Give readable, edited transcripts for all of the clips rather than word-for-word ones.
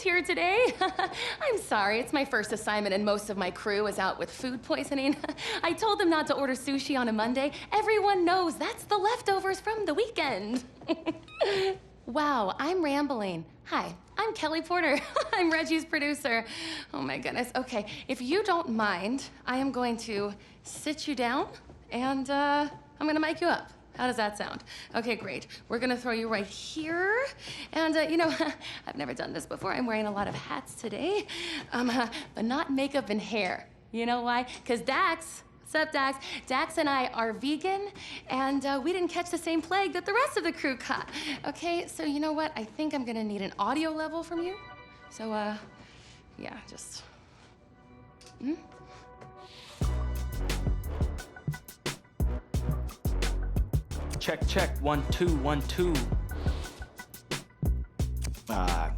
Madden's here today. I'm sorry, it's my first assignment and most of my crew is out with food poisoning. I told them not to order sushi on a Monday. Everyone knows that's the leftovers from the weekend. Wow, I'm rambling. Hi, I'm Kelly Porter. I'm Reggie's producer. Oh my goodness. Okay, if you don't mind, I am going to sit you down and I'm gonna mic you up. How does that sound? Okay, great. We're gonna throw you right here. And you know, I've never done this before. I'm wearing a lot of hats today, but not makeup and hair. You know why? Because Dax, what's up, Dax? Dax and I are vegan, and we didn't catch the same plague that the rest of the crew caught. Okay, so you know what? I think I'm gonna need an audio level from you. So, yeah, just... Check, check, 1, 2, 1, 2.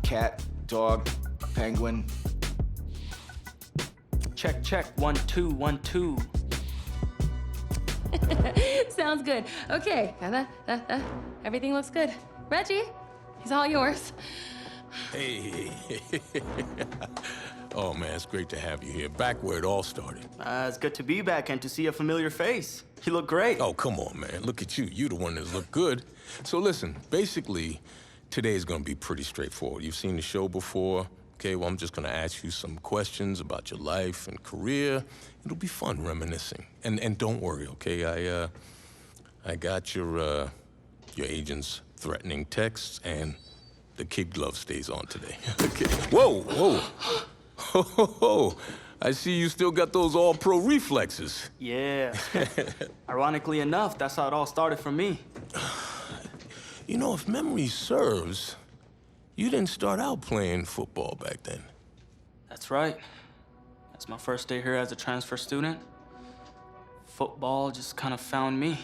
Cat, dog, penguin. Check, check, 1, 2, 1, 2. Sounds good. Okay, everything looks good. Reggie, he's all yours. Hey. Oh, man, it's great to have you here. Back where it all started. It's good to be back and to see a familiar face. You look great. Oh, come on, man. Look at you. You the one that's looked good. So listen, basically, today's gonna be pretty straightforward. You've seen the show before. Okay, well, I'm just gonna ask you some questions about your life and career. It'll be fun reminiscing. And don't worry, okay? I got your agent's threatening texts, and the kid glove stays on today. Okay. Whoa, whoa. Ho, ho, ho. I see you still got those all-pro reflexes. Yeah. Ironically enough, that's how it all started for me. You know, if memory serves, you didn't start out playing football back then. That's right. That's my first day here as a transfer student. Football just kind of found me.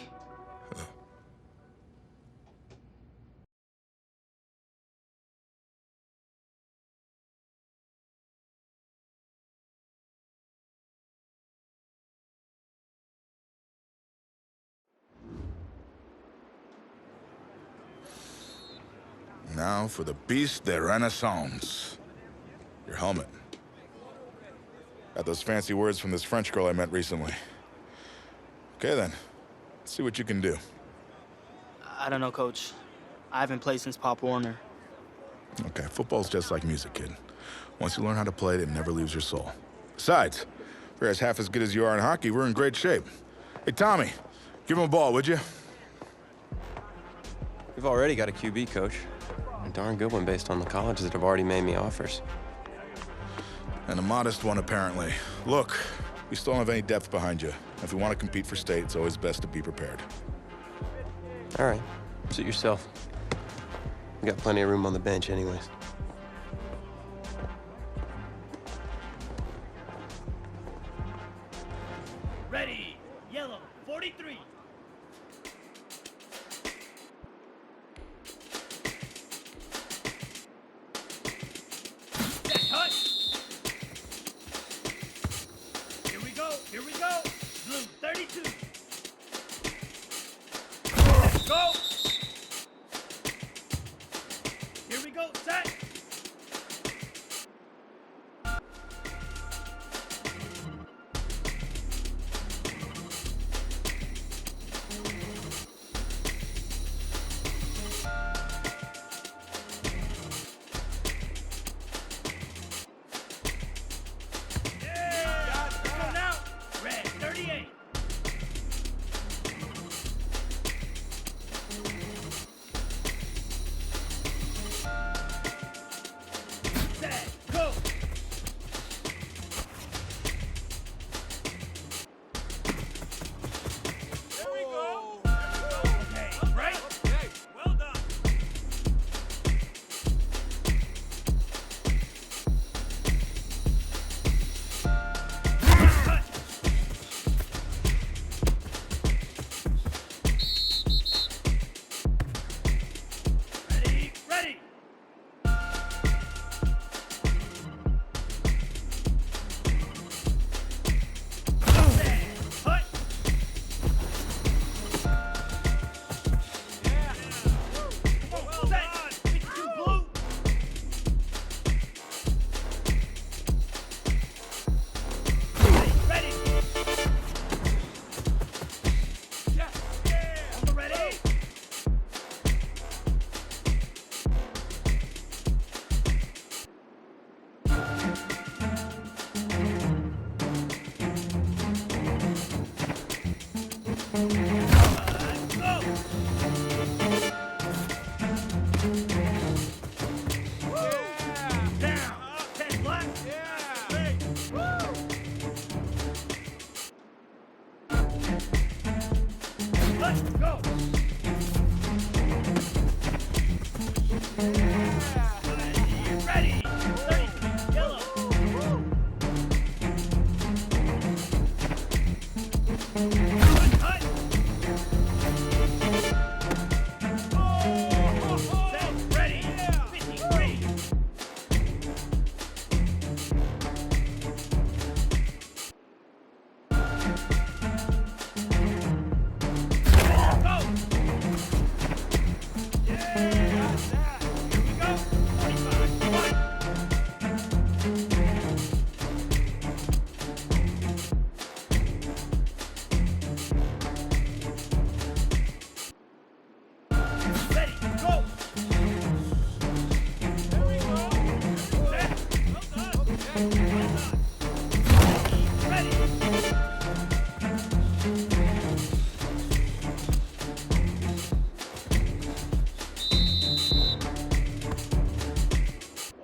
Now for the beast de Renaissance. Your helmet. Got those fancy words from this French girl I met recently. Okay then, let's see what you can do. I don't know, Coach. I haven't played since Pop Warner. Okay, football's just like music, kid. Once you learn how to play it, it never leaves your soul. Besides, if you're as half as good as you are in hockey, we're in great shape. Hey, Tommy, give him a ball, would you? We've already got a QB, Coach. A darn good one based on the colleges that have already made me offers. And a modest one, apparently. Look, we still don't have any depth behind you. If we want to compete for state, it's always best to be prepared. All right, suit yourself. We got plenty of room on the bench anyways. Ready, yellow, 43. Here we go. Blue, 32. Go. Here we go, set. Let's go. Ready. 33, yellow. Cut. Set, ready. 53.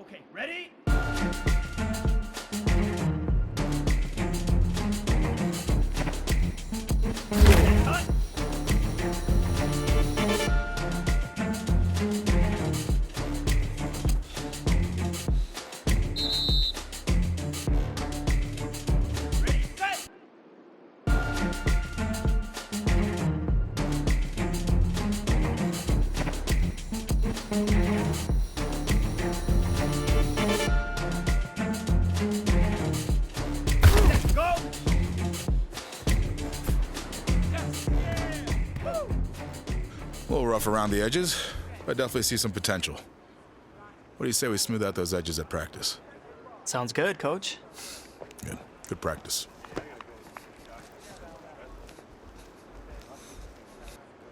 Okay, ready? Cut. Ready, set. Let's go. Yes. Yeah. Woo. A little rough around the edges, but I definitely see some potential. What do you say we smooth out those edges at practice? Sounds good, Coach. Good. Good practice.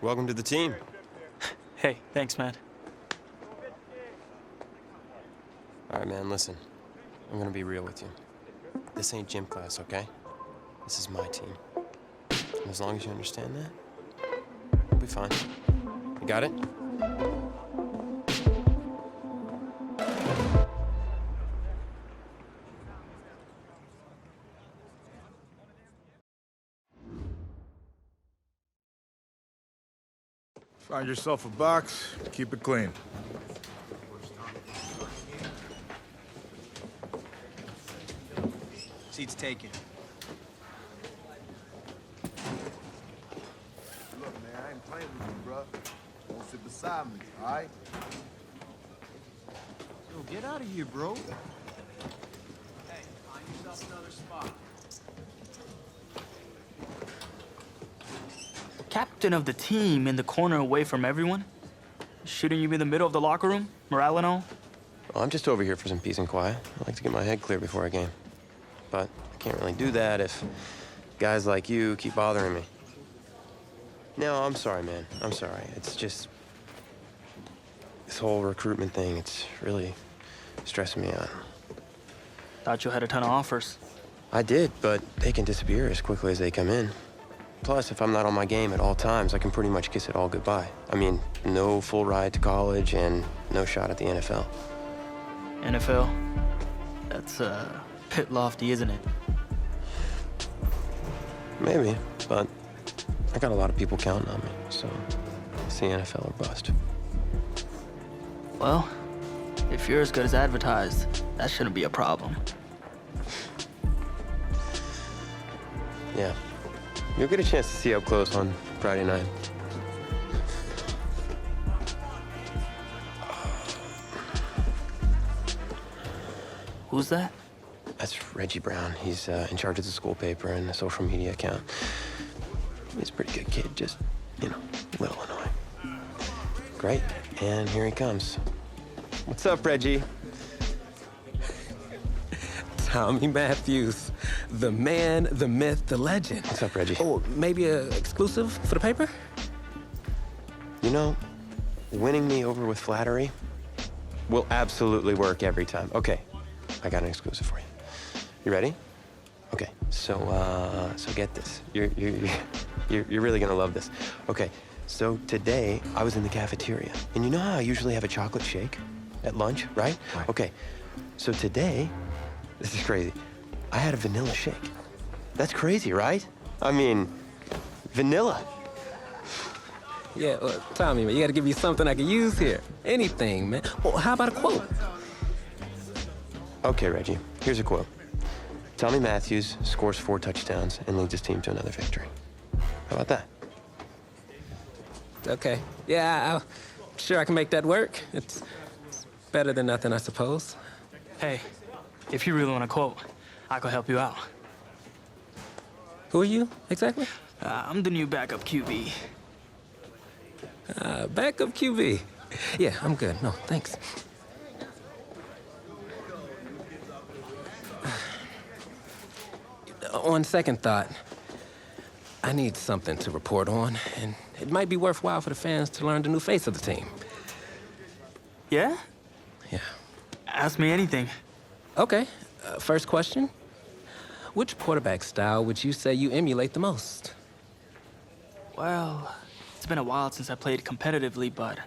Welcome to the team. Hey, thanks, man. All right, man, listen. I'm gonna be real with you. This ain't gym class, okay? This is my team. And as long as you understand that, you'll be fine. You got it? Find yourself a box, keep it clean. Seats taken. Look, man, I ain't playing with you, bro. Don't sit beside me, all right? Yo, get out of here, bro. Hey, find yourself another spot. Captain of the team in the corner away from everyone? Shouldn't you be in the middle of the locker room? Morale and all? Well, I'm just over here for some peace and quiet. I like to get my head clear before a game. But I can't really do that if guys like you keep bothering me. No, I'm sorry, man. I'm sorry. It's just this whole recruitment thing, it's really stressing me out. Thought you had a ton of offers. I did, but they can disappear as quickly as they come in. Plus, if I'm not on my game at all times, I can pretty much kiss it all goodbye. I mean, no full ride to college and no shot at the NFL. NFL? That's, bit lofty, isn't it? Maybe, but I got a lot of people counting on me, so it's the NFL or bust. Well, if you're as good as advertised, that shouldn't be a problem. Yeah. You'll get a chance to see up close on Friday night. Who's that? That's Reggie Brown. He's in charge of the school paper and the social media account. He's a pretty good kid, just, you know, a little annoying. Great, and here he comes. What's up, Reggie? Tommy Matthews, the man, the myth, the legend. What's up, Reggie? Oh, maybe a exclusive for the paper? You know, winning me over with flattery will absolutely work every time. Okay, I got an exclusive for you. You ready? Okay, so get this. You're really gonna love this. Okay, so today I was in the cafeteria, and you know how I usually have a chocolate shake at lunch, right? Okay, so today, this is crazy. I had a vanilla shake. That's crazy, right? I mean, vanilla. Yeah, Tommy, man, you gotta give me something I can use here. Anything, man. Well, how about a quote? Okay, Reggie, here's a quote. Tommy Matthews scores 4 touchdowns and leads his team to another victory. How about that? Okay. Yeah, I'm sure I can make that work. It's better than nothing, I suppose. Hey, if you really want to quote, I could help you out. Who are you, exactly? I'm the new backup QB. Backup QB. Yeah, I'm good. No, thanks. On second thought, I need something to report on, and it might be worthwhile for the fans to learn the new face of the team. Yeah? Yeah. Ask me anything. Okay, first question. Which quarterback style would you say you emulate the most? Well, it's been a while since I played competitively, but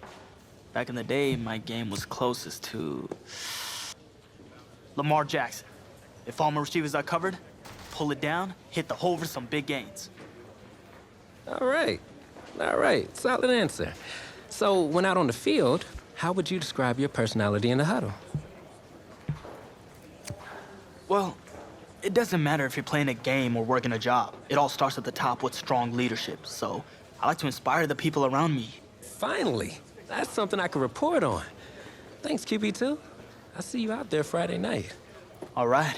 back in the day, my game was closest to Lamar Jackson. If all my receivers are covered, pull it down, hit the hole for some big gains. All right, solid answer. So when out on the field, how would you describe your personality in the huddle? Well, it doesn't matter if you're playing a game or working a job. It all starts at the top with strong leadership. So I like to inspire the people around me. Finally, that's something I can report on. Thanks, QB2. I'll see you out there Friday night. All right.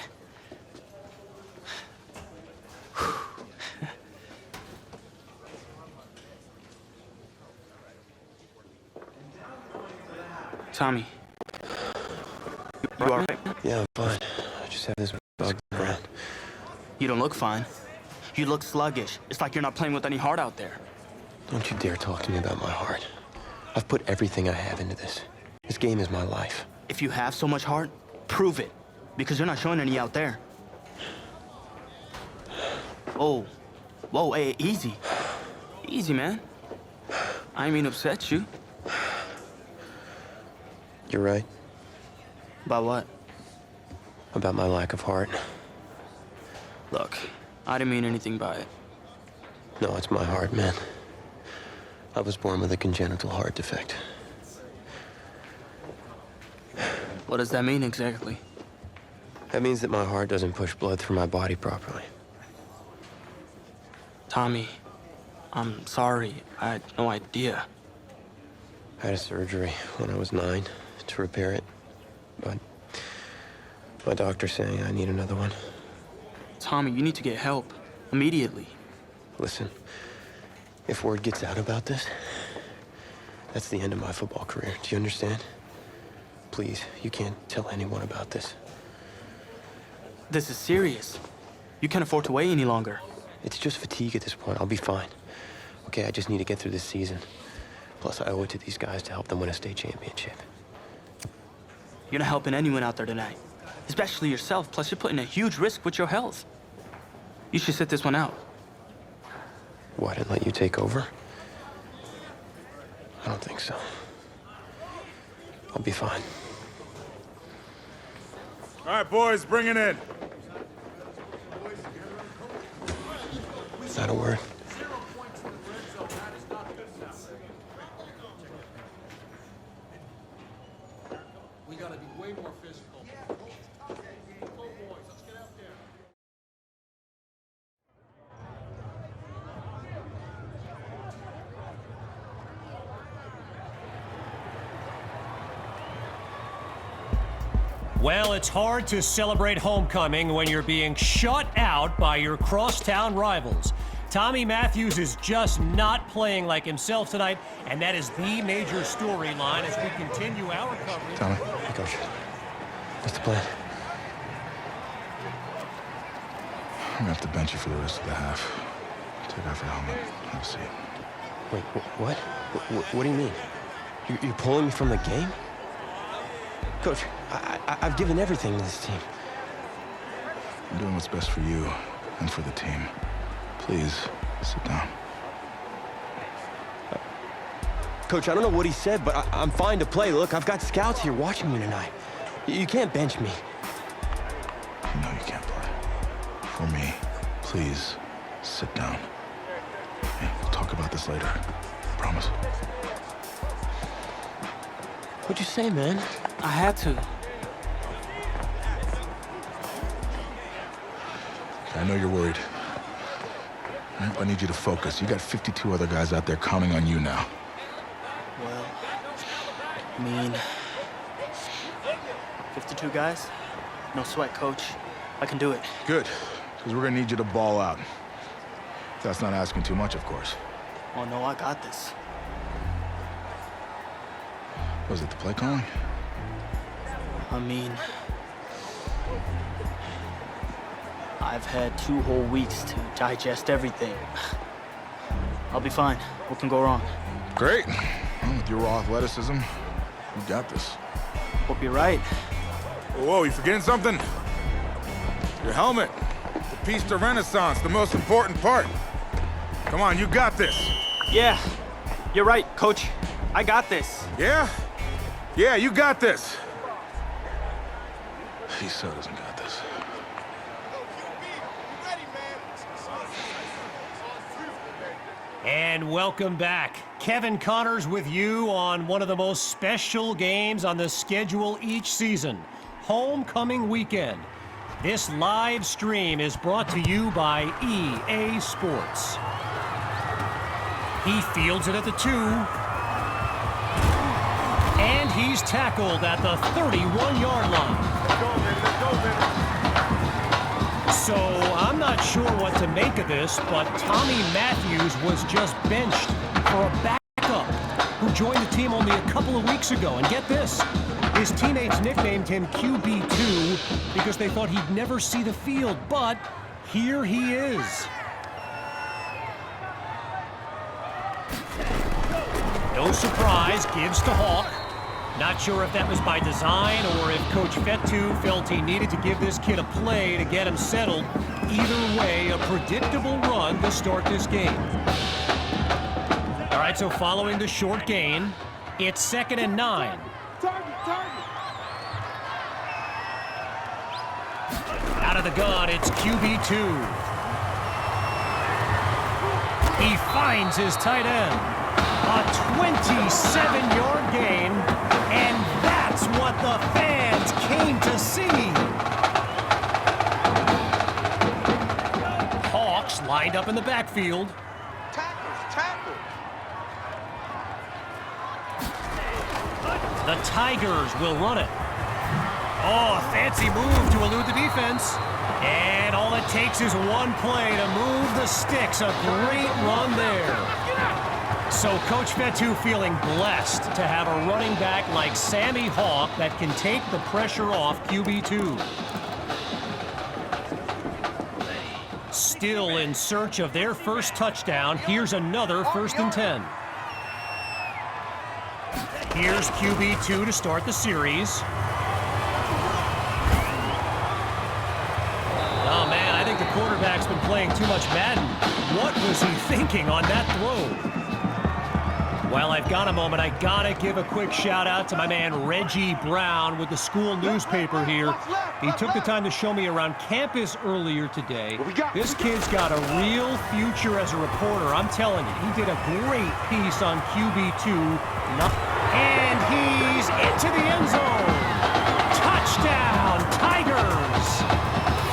Tommy. You all right? Yeah, I'm fine. I just have this bug around. You don't look fine. You look sluggish. It's like you're not playing with any heart out there. Don't you dare talk to me about my heart. I've put everything I have into this. This game is my life. If you have so much heart, prove it. Because you're not showing any out there. Oh. Whoa, hey, easy. Easy, man. I didn't mean to upset you. You're right About what? about my lack of heart. Look, I didn't mean anything by it. No, it's my heart, man. I was born with a congenital heart defect. What does that mean exactly? That means that my heart doesn't push blood through my body properly. Tommy, I'm sorry. I had no idea. I had a surgery when I was 9 to repair it, but my doctor's saying I need another one. Tommy, you need to get help. Immediately. Listen, if word gets out about this, that's the end of my football career. Do you understand? Please, you can't tell anyone about this. This is serious. You can't afford to wait any longer. It's just fatigue at this point. I'll be fine. Okay, I just need to get through this season. Plus, I owe it to these guys to help them win a state championship. You're not helping anyone out there tonight. Especially yourself. Plus, you're putting a huge risk with your health. You should sit this one out. Why didn't let you take over? I don't think so. I'll be fine. All right, boys, bring it in. Is that a word? We gotta be way more physical. Well, it's hard to celebrate homecoming when you're being shut out by your crosstown rivals. Tommy Matthews is just not playing like himself tonight, and that is the major storyline as we continue our coverage. Tommy. Hey, Coach. What's the plan? I'm gonna have to bench you for the rest of the half. Take off your helmet. Have a seat. Wait, what? What do you mean? You're pulling me from the game? Coach, I've given everything to this team. I'm doing what's best for you and for the team. Please, sit down. Coach, I don't know what he said, but I'm fine to play. Look, I've got scouts here watching me tonight. You can't bench me. No, you can't play. For me, please, sit down. Hey, we'll talk about this later. Promise. What'd you say, man? I had to. I know you're worried. I need you to focus. You got 52 other guys out there counting on you now. Well, I mean, 52 guys? No sweat, coach. I can do it. Good, because we're gonna need you to ball out. That's not asking too much, of course. Oh, no, I got this. Was it the play calling? I mean, I've had 2 whole weeks to digest everything. I'll be fine. What can go wrong? Great. Well, with your raw athleticism, you got this. Hope you're right. Whoa, you forgetting something? Your helmet. The piece de renaissance, the most important part. Come on, you got this. Yeah, you're right, coach. I got this. Yeah? Yeah, you got this. He so doesn't got this. And welcome back. Kevin Connors with you on one of the most special games on the schedule each season, Homecoming Weekend. This live stream is brought to you by EA Sports. He fields it at the 2. And he's tackled at the 31-yard line. So I'm not sure what to make of this, but Tommy Matthews was just benched for a backup who joined the team only a couple of weeks ago. And get this, his teammates nicknamed him QB2 because they thought he'd never see the field, but here he is. No surprise, gives to Hawk. Not sure if that was by design or if Coach Fetu felt he needed to give this kid a play to get him settled. Either way, a predictable run to start this game. All right, so following the short gain, it's 2nd and 9. Out of the gun, it's QB2. He finds his tight end. A 27-yard gain, and that's what the fans came to see. Hawks lined up in the backfield. The Tigers will run it. Oh, a fancy move to elude the defense. And all it takes is one play to move the sticks. A great run there. So Coach Fetu feeling blessed to have a running back like Sammy Hawk that can take the pressure off QB2. Still in search of their first touchdown. Here's another 1st and 10. Here's QB2 to start the series. Oh man, I think the quarterback's been playing too much Madden. What was he thinking on that throw? While I've got a moment, I gotta give a quick shout out to my man Reggie Brown with the school newspaper here. He took the time to show me around campus earlier today. This kid's got a real future as a reporter. I'm telling you, he did a great piece on QB2. And he's into the end zone. Touchdown, Tigers!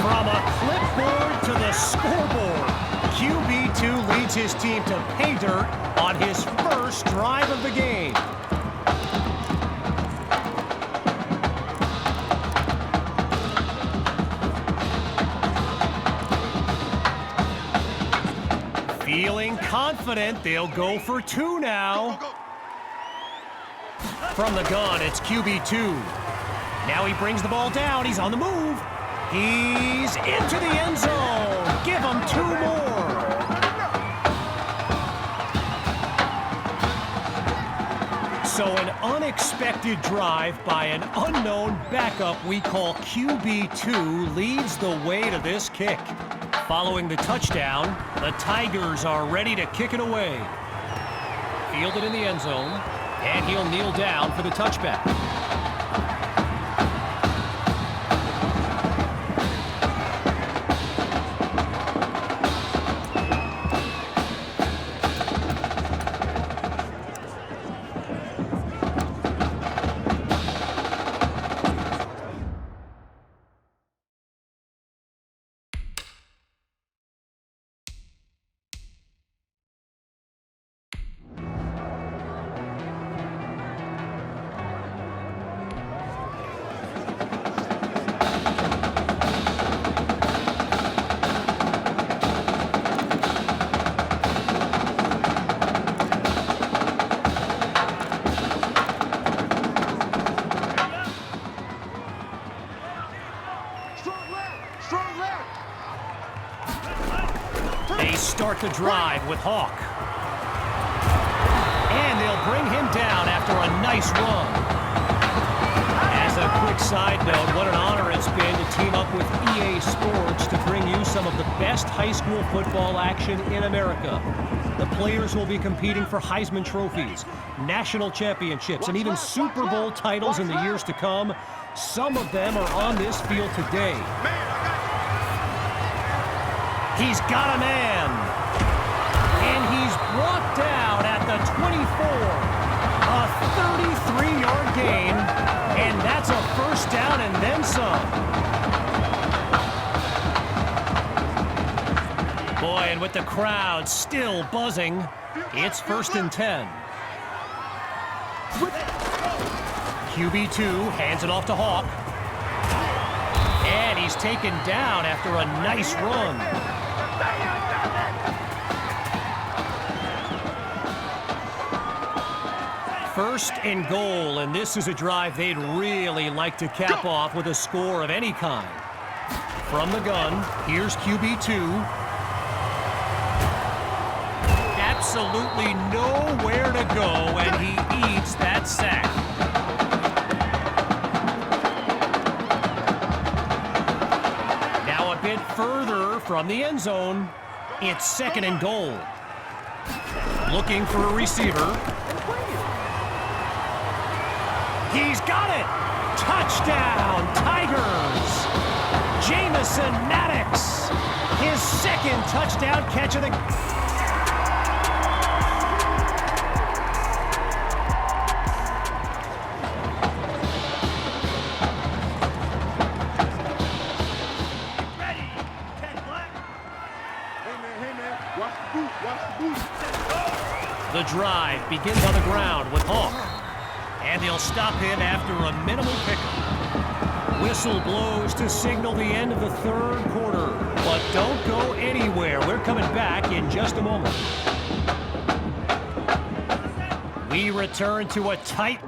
From a clipboard to the scoreboard, QB2 leads his team to pay dirt on his first drive of the game. Feeling confident, they'll go for 2 now. From the gun, it's QB2. Now he brings the ball down, he's on the move. He's into the end zone. Give him 2 more. So an unexpected drive by an unknown backup we call QB2 leads the way to this kick. Following the touchdown, the Tigers are ready to kick it away. Fielded in the end zone, and he'll kneel down for the touchback. They start the drive with Hawk. And they'll bring him down after a nice run. As a quick side note, what an honor it's been to team up with EA Sports to bring you some of the best high school football action in America. The players will be competing for Heisman trophies, national championships, and even Super Bowl titles in the years to come. Some of them are on this field today. He's got a man. And he's brought down at the 24. A 33-yard gain. And that's a first down and then some. Boy, and with the crowd still buzzing, it's 1st and 10. QB2 hands it off to Hawk. And he's taken down after a nice run. First and goal, and this is a drive they'd really like to cap off with a score of any kind. From the gun, here's QB2. Absolutely nowhere to go, and he eats that sack. Now a bit further from the end zone, it's 2nd and goal. Looking for a receiver. He's got it! Touchdown, Tigers! Jamison Maddox, his 2nd touchdown catch of the... Ready. Ted Black. Hey man, watch the boot, watch the boot. The drive begins on the ground with Hawk. And they'll stop him after a minimal pickup. Whistle blows to signal the end of the 3rd quarter. But don't go anywhere. We're coming back in just a moment. We return to a tight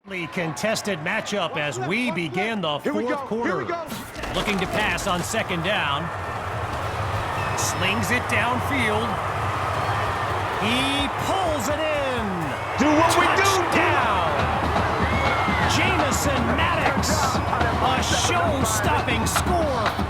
Contested matchup as we begin the fourth quarter. Looking to pass on second down. Slings it downfield. He pulls it in. Do what we do. Touchdown. Jamison Maddox. A show-stopping score.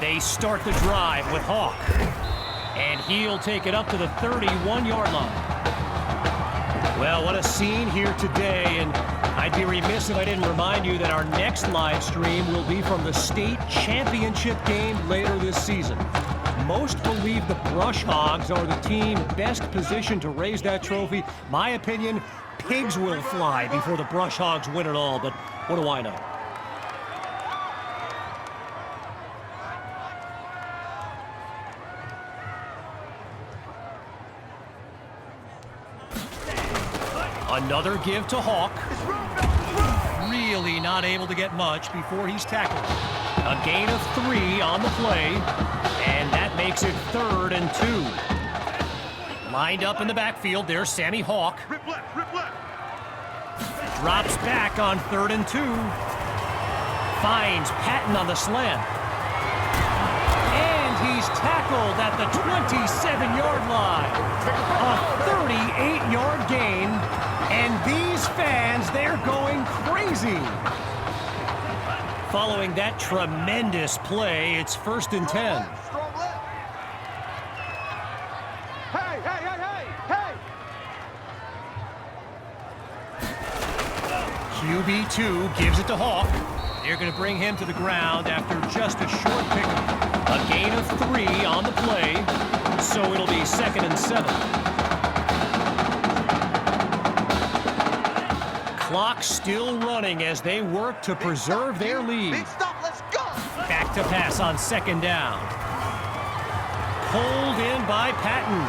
They start the drive with Hawk. And he'll take it up to the 31-yard line. Well, what a scene here today. And I'd be remiss if I didn't remind you that our next live stream will be from the state championship game later this season. Most believe the Brush Hogs are the team best positioned to raise that trophy. My opinion, pigs will fly before the Brush Hogs win it all, but what do I know? Another give to Hawk. Really not able to get much before he's tackled. A gain of 3 on the play, and that makes it 3rd and 2. Lined up in the backfield, there's Sammy Hawk. Drops back on 3rd and 2. Finds Patton on the slant. And he's tackled at the 27-yard line. A 38-yard gain. And these fans, they're going crazy. Following that tremendous play, it's 1st and 10. Hey, hey, hey, hey, hey! QB2 gives it to Hawk. They're going to bring him to the ground after just a short pickup. A gain of 3 on the play, so it'll be 2nd and 7. Clock still running as they work to preserve their lead. Big stop, let's go! Back to pass on 2nd down. Pulled in by Patton.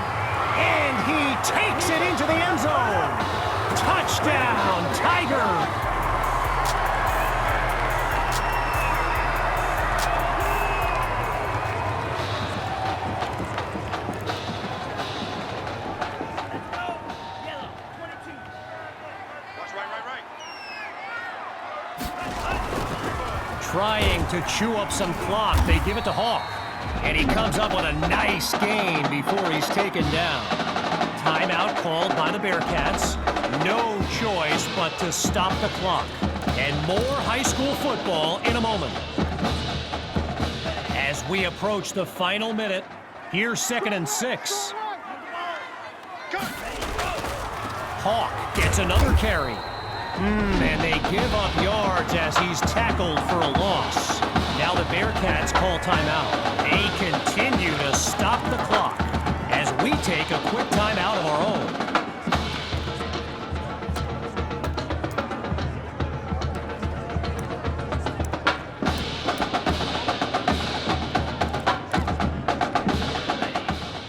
And he takes it into the end zone. Touchdown, Tiger! Trying to chew up some clock. They give it to Hawk. And he comes up with a nice gain before he's taken down. Timeout called by the Bearcats. No choice but to stop the clock. And more high school football in a moment. As we approach the final minute, here's 2nd and 6. Hawk gets another carry. And they give up yards as he's tackled for a loss. Now the Bearcats call timeout. They continue to stop the clock as we take a quick timeout of our own.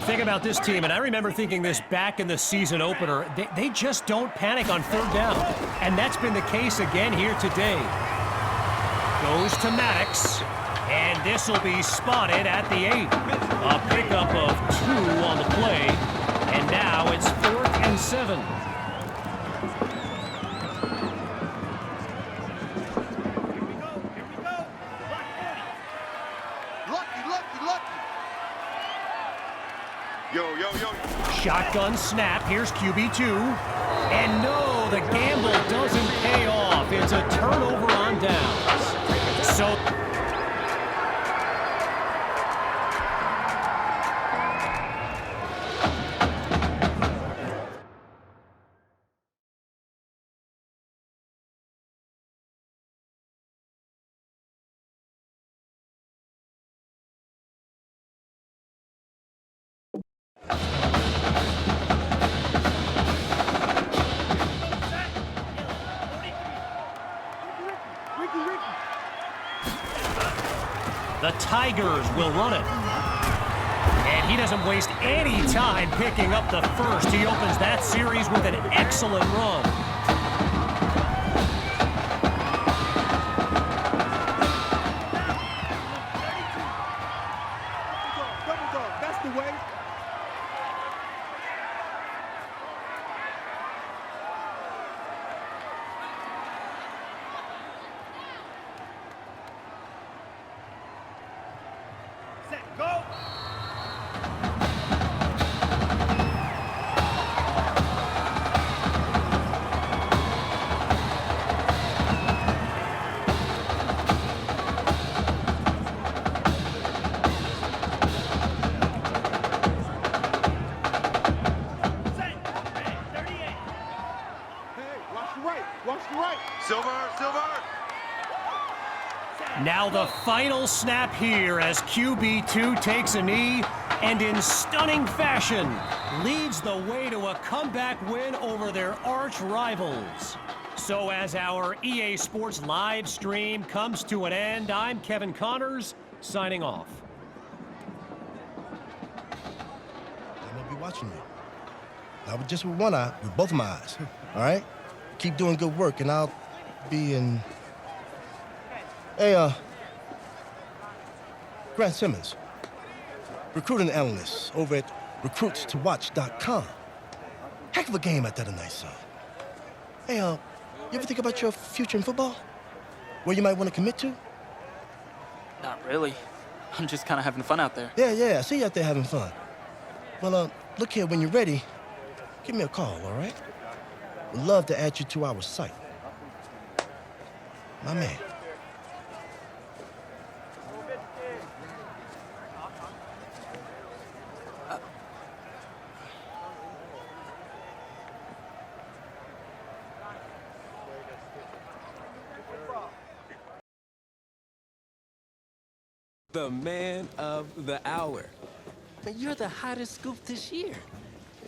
Think about this team, and I remember thinking this back in the season opener, they just don't panic on 3rd down. And that's been the case again here today. Goes to Maddox, and this will be spotted at the 8. A pickup of 2 on the play, and now it's 4th and 7. Shotgun snap, here's QB2. And no, the gamble doesn't pay off. It's a turnover on downs. So the Tigers will run it. And He doesn't waste any time picking up the first. He opens that series with an excellent run. Double dog, that's the way. Set, go. Now the final snap here as QB2 takes a knee and in stunning fashion leads the way to a comeback win over their arch rivals. So as our EA Sports live stream comes to an end, I'm Kevin Connors signing off. I'm gonna be watching you. Not just with one eye, with both of my eyes. All right? Keep doing good work, and I'll be in. Hey, Grant Simmons, recruiting analyst over at recruitstowatch.com. Heck of a game at that tonight, son. Hey, you ever think about your future in football? Where you might want to commit to? Not really. I'm just kind of having fun out there. Yeah, I see you out there having fun. Well, look here, when you're ready, give me a call, all right? Would love to add you to our site. My man. The man of the hour. You're the hottest scoop this year.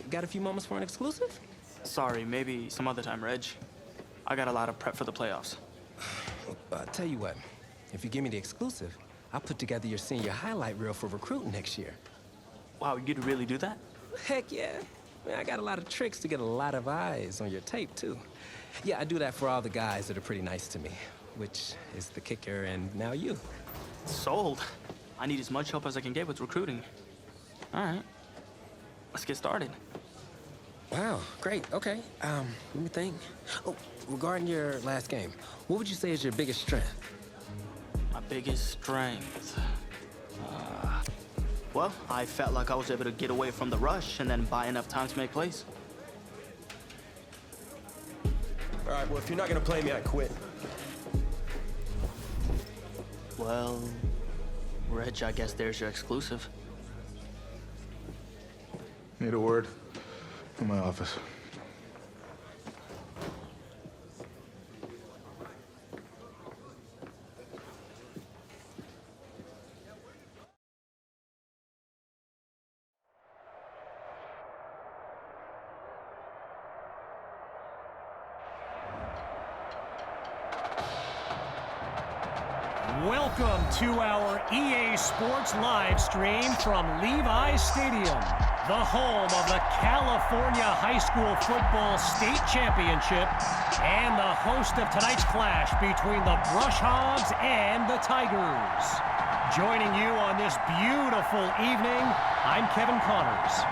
Got a few moments for an exclusive? Sorry, maybe some other time, Reg. I got a lot of prep for the playoffs. Tell you what, if you give me the exclusive, I'll put together your senior highlight reel for recruiting next year. Wow, you could really do that? Heck yeah. Man, I got a lot of tricks to get a lot of eyes on your tape, too. Yeah, I do that for all the guys that are pretty nice to me, which is the kicker and now you. Sold. I need as much help as I can get with recruiting. All right, let's get started. Wow, great, okay. Let me think. Oh, regarding your last game, what would you say is your biggest strength? My biggest strength? Well, I felt like I was able to get away from the rush and then buy enough time to make plays. All right, well, if you're not gonna play me, I quit. Well, Reg, I guess there's your exclusive. Need a word? In my office. Welcome to our EA Sports live stream from Levi's Stadium, the home of the California High School Football State Championship and the host of tonight's clash between the Brush Hogs and the Tigers. Joining you on this beautiful evening, I'm Kevin Connors.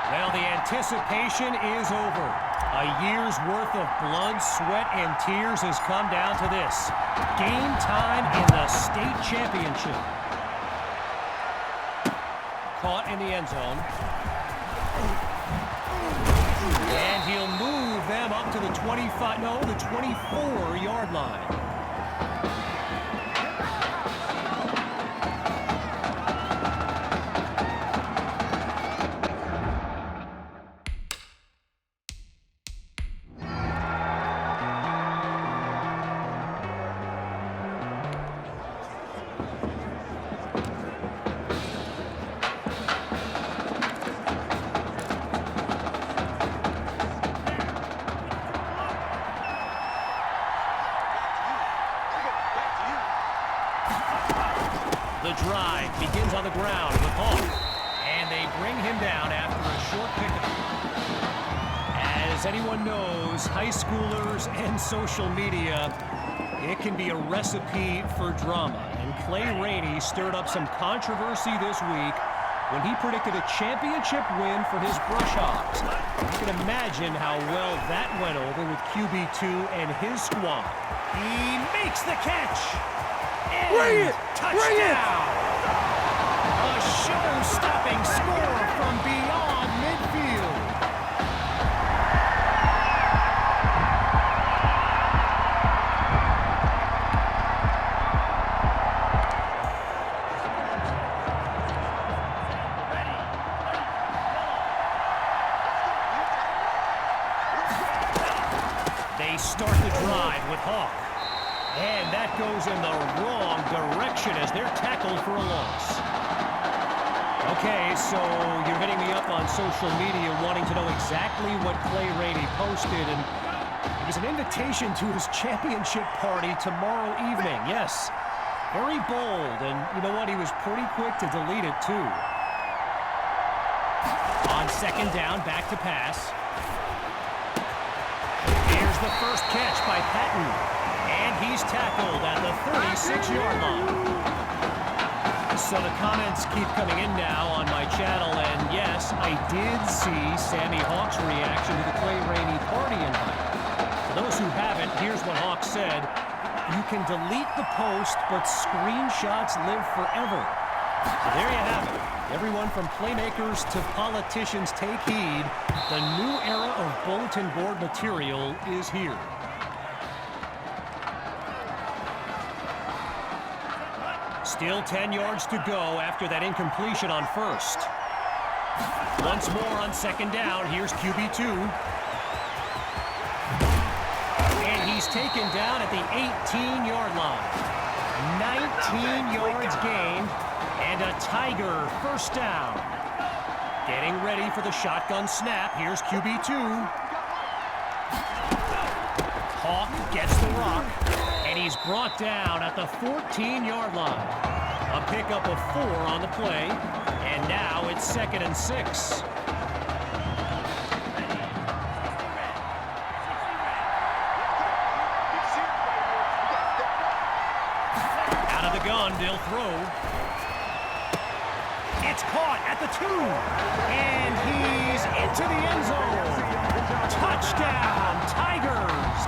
Well, the anticipation is over. A year's worth of blood, sweat, and tears has come down to this. Game time in the state championship. Caught in the end zone. And he'll move them up to the 24-yard line. It begins on the ground with Hawk. And they bring him down after a short pickup. As anyone knows, high schoolers and social media, it can be a recipe for drama. And Clay Rainey stirred up some controversy this week when he predicted a championship win for his Brush Hogs. You can imagine how well that went over with QB2 and his squad. He makes the catch. And Bring it! touchdown! A show-stopping score from beyond midfield. They start the drive with Hawk. And that goes in the wrong direction as they're tackled for a loss. Okay, so you're hitting me up on social media wanting to know exactly what Clay Rainey posted, and it was an invitation to his championship party tomorrow evening. Yes, very bold, and you know what? He was pretty quick to delete it, too. On second down, back to pass. Here's the first catch by Patton. And he's tackled at the 36-yard line. So the comments keep coming in now on my channel, and yes, I did see Sammy Hawk's reaction to the Clay Rainey party invite. For those who haven't, here's what Hawk said. You can delete the post, but screenshots live forever. So there you have it. Everyone from playmakers to politicians, take heed. The new era of bulletin board material is here. Still 10 yards to go after that incompletion on first. Once more on second down, here's QB2. And he's taken down at the 18-yard line. 19 yards gained, and a Tiger first down. Getting ready for the shotgun snap, here's QB2. Hawk gets the rock, and he's brought down at the 14-yard line. A pickup of 4 on the play, and now it's 2nd and 6. Out of the gun, they'll throw. It's caught at the 2, and he's into the end zone. Touchdown, Tigers!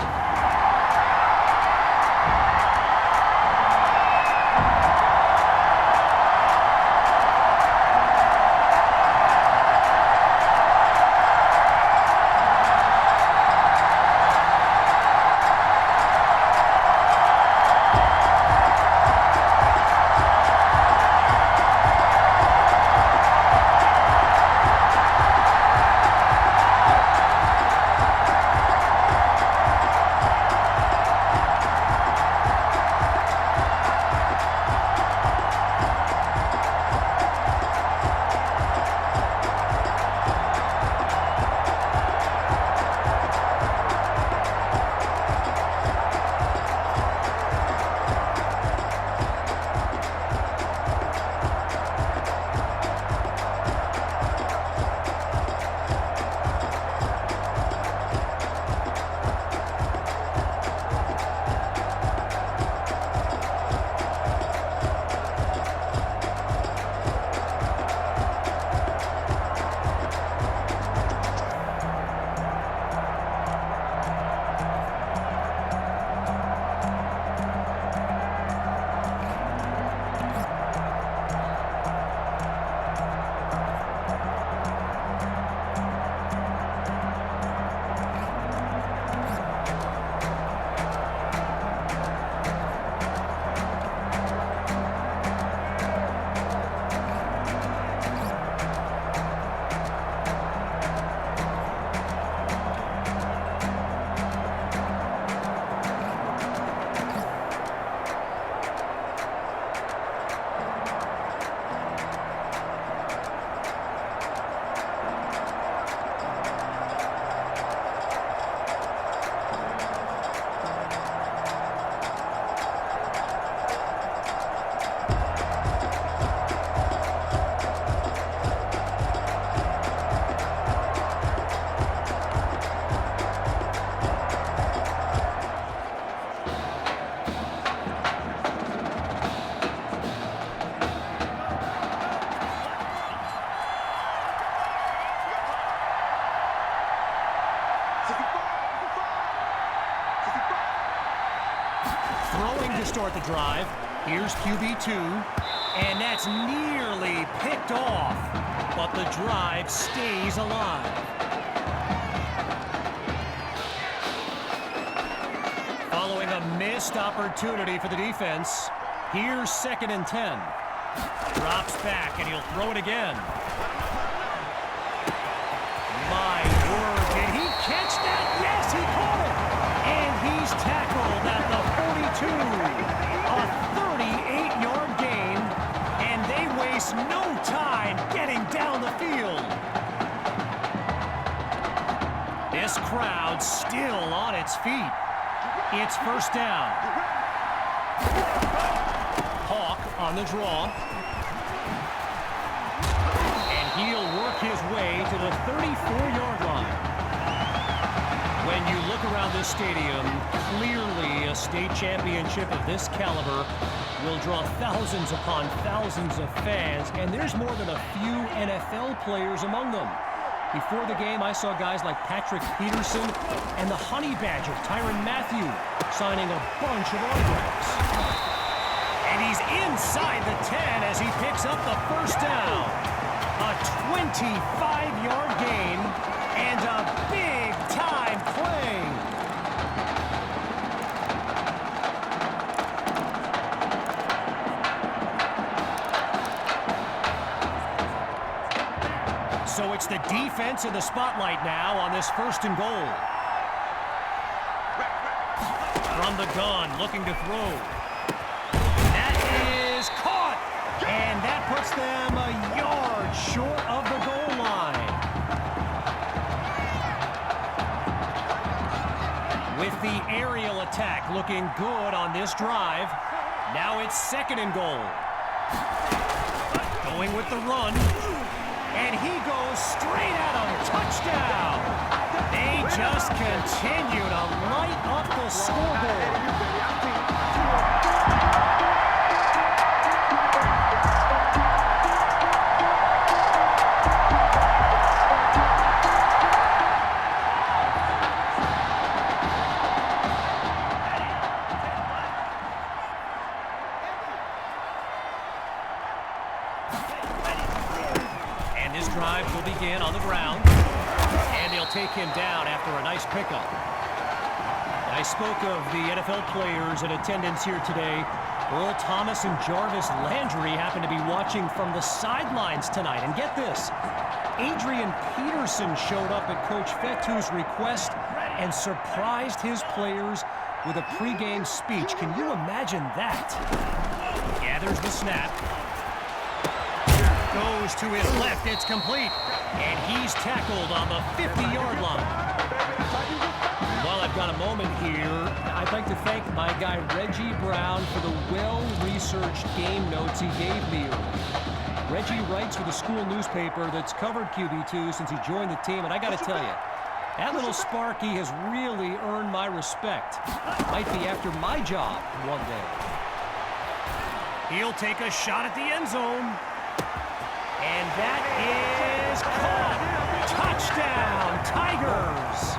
Throwing to start the drive. Here's QB2. And that's nearly picked off. But the drive stays alive. Following a missed opportunity for the defense, here's 2nd and 10. Drops back, and he'll throw it again. My word, did he catch that? Yes, he caught it! And he's tackled at the 42. A 38-yard gain, and they waste no time getting down the field. This crowd still on its feet. It's 1st down. Hawk on the draw. And he'll work his way to the 34-yard line. When you look around this stadium, clearly a state championship of this caliber will draw thousands upon thousands of fans, and there's more than a few NFL players among them. Before the game, I saw guys like Patrick Peterson and the Honey Badger, Tyrann Mathieu, signing a bunch of autographs. And he's inside the 10 as he picks up the 1st down. A 25-yard gain and a big-time play. So it's the defense in the spotlight now on this 1st and goal. From the gun, looking to throw. That is caught! And that puts them a yard short of the goal line. With the aerial attack looking good on this drive, now it's 2nd and goal. Going with the run. And he goes straight at him. Touchdown! They just continue to light up the scoreboard. On the ground, and they'll take him down after a nice pickup. I spoke of the NFL players in attendance here today. Earl Thomas and Jarvis Landry happen to be watching from the sidelines tonight. And get this, Adrian Peterson showed up at Coach Fettu's request and surprised his players with a pregame speech. Can you imagine that? Gathers the snap. Goes to his left, it's complete. And he's tackled on the 50-yard line. While I've got a moment here, I'd like to thank my guy Reggie Brown for the well-researched game notes he gave me earlier. Reggie writes for the school newspaper that's covered QB2 since he joined the team, and I got to tell you, that little Sparky has really earned my respect. Might be after my job one day. He'll take a shot at the end zone. And that is caught. Touchdown, Tigers.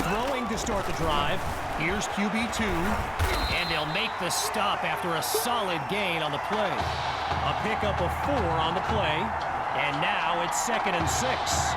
Throwing to start the drive. Here's QB2. And they'll make the stop after a solid gain on the play. A pickup of 4 on the play. And now it's 2nd and 6.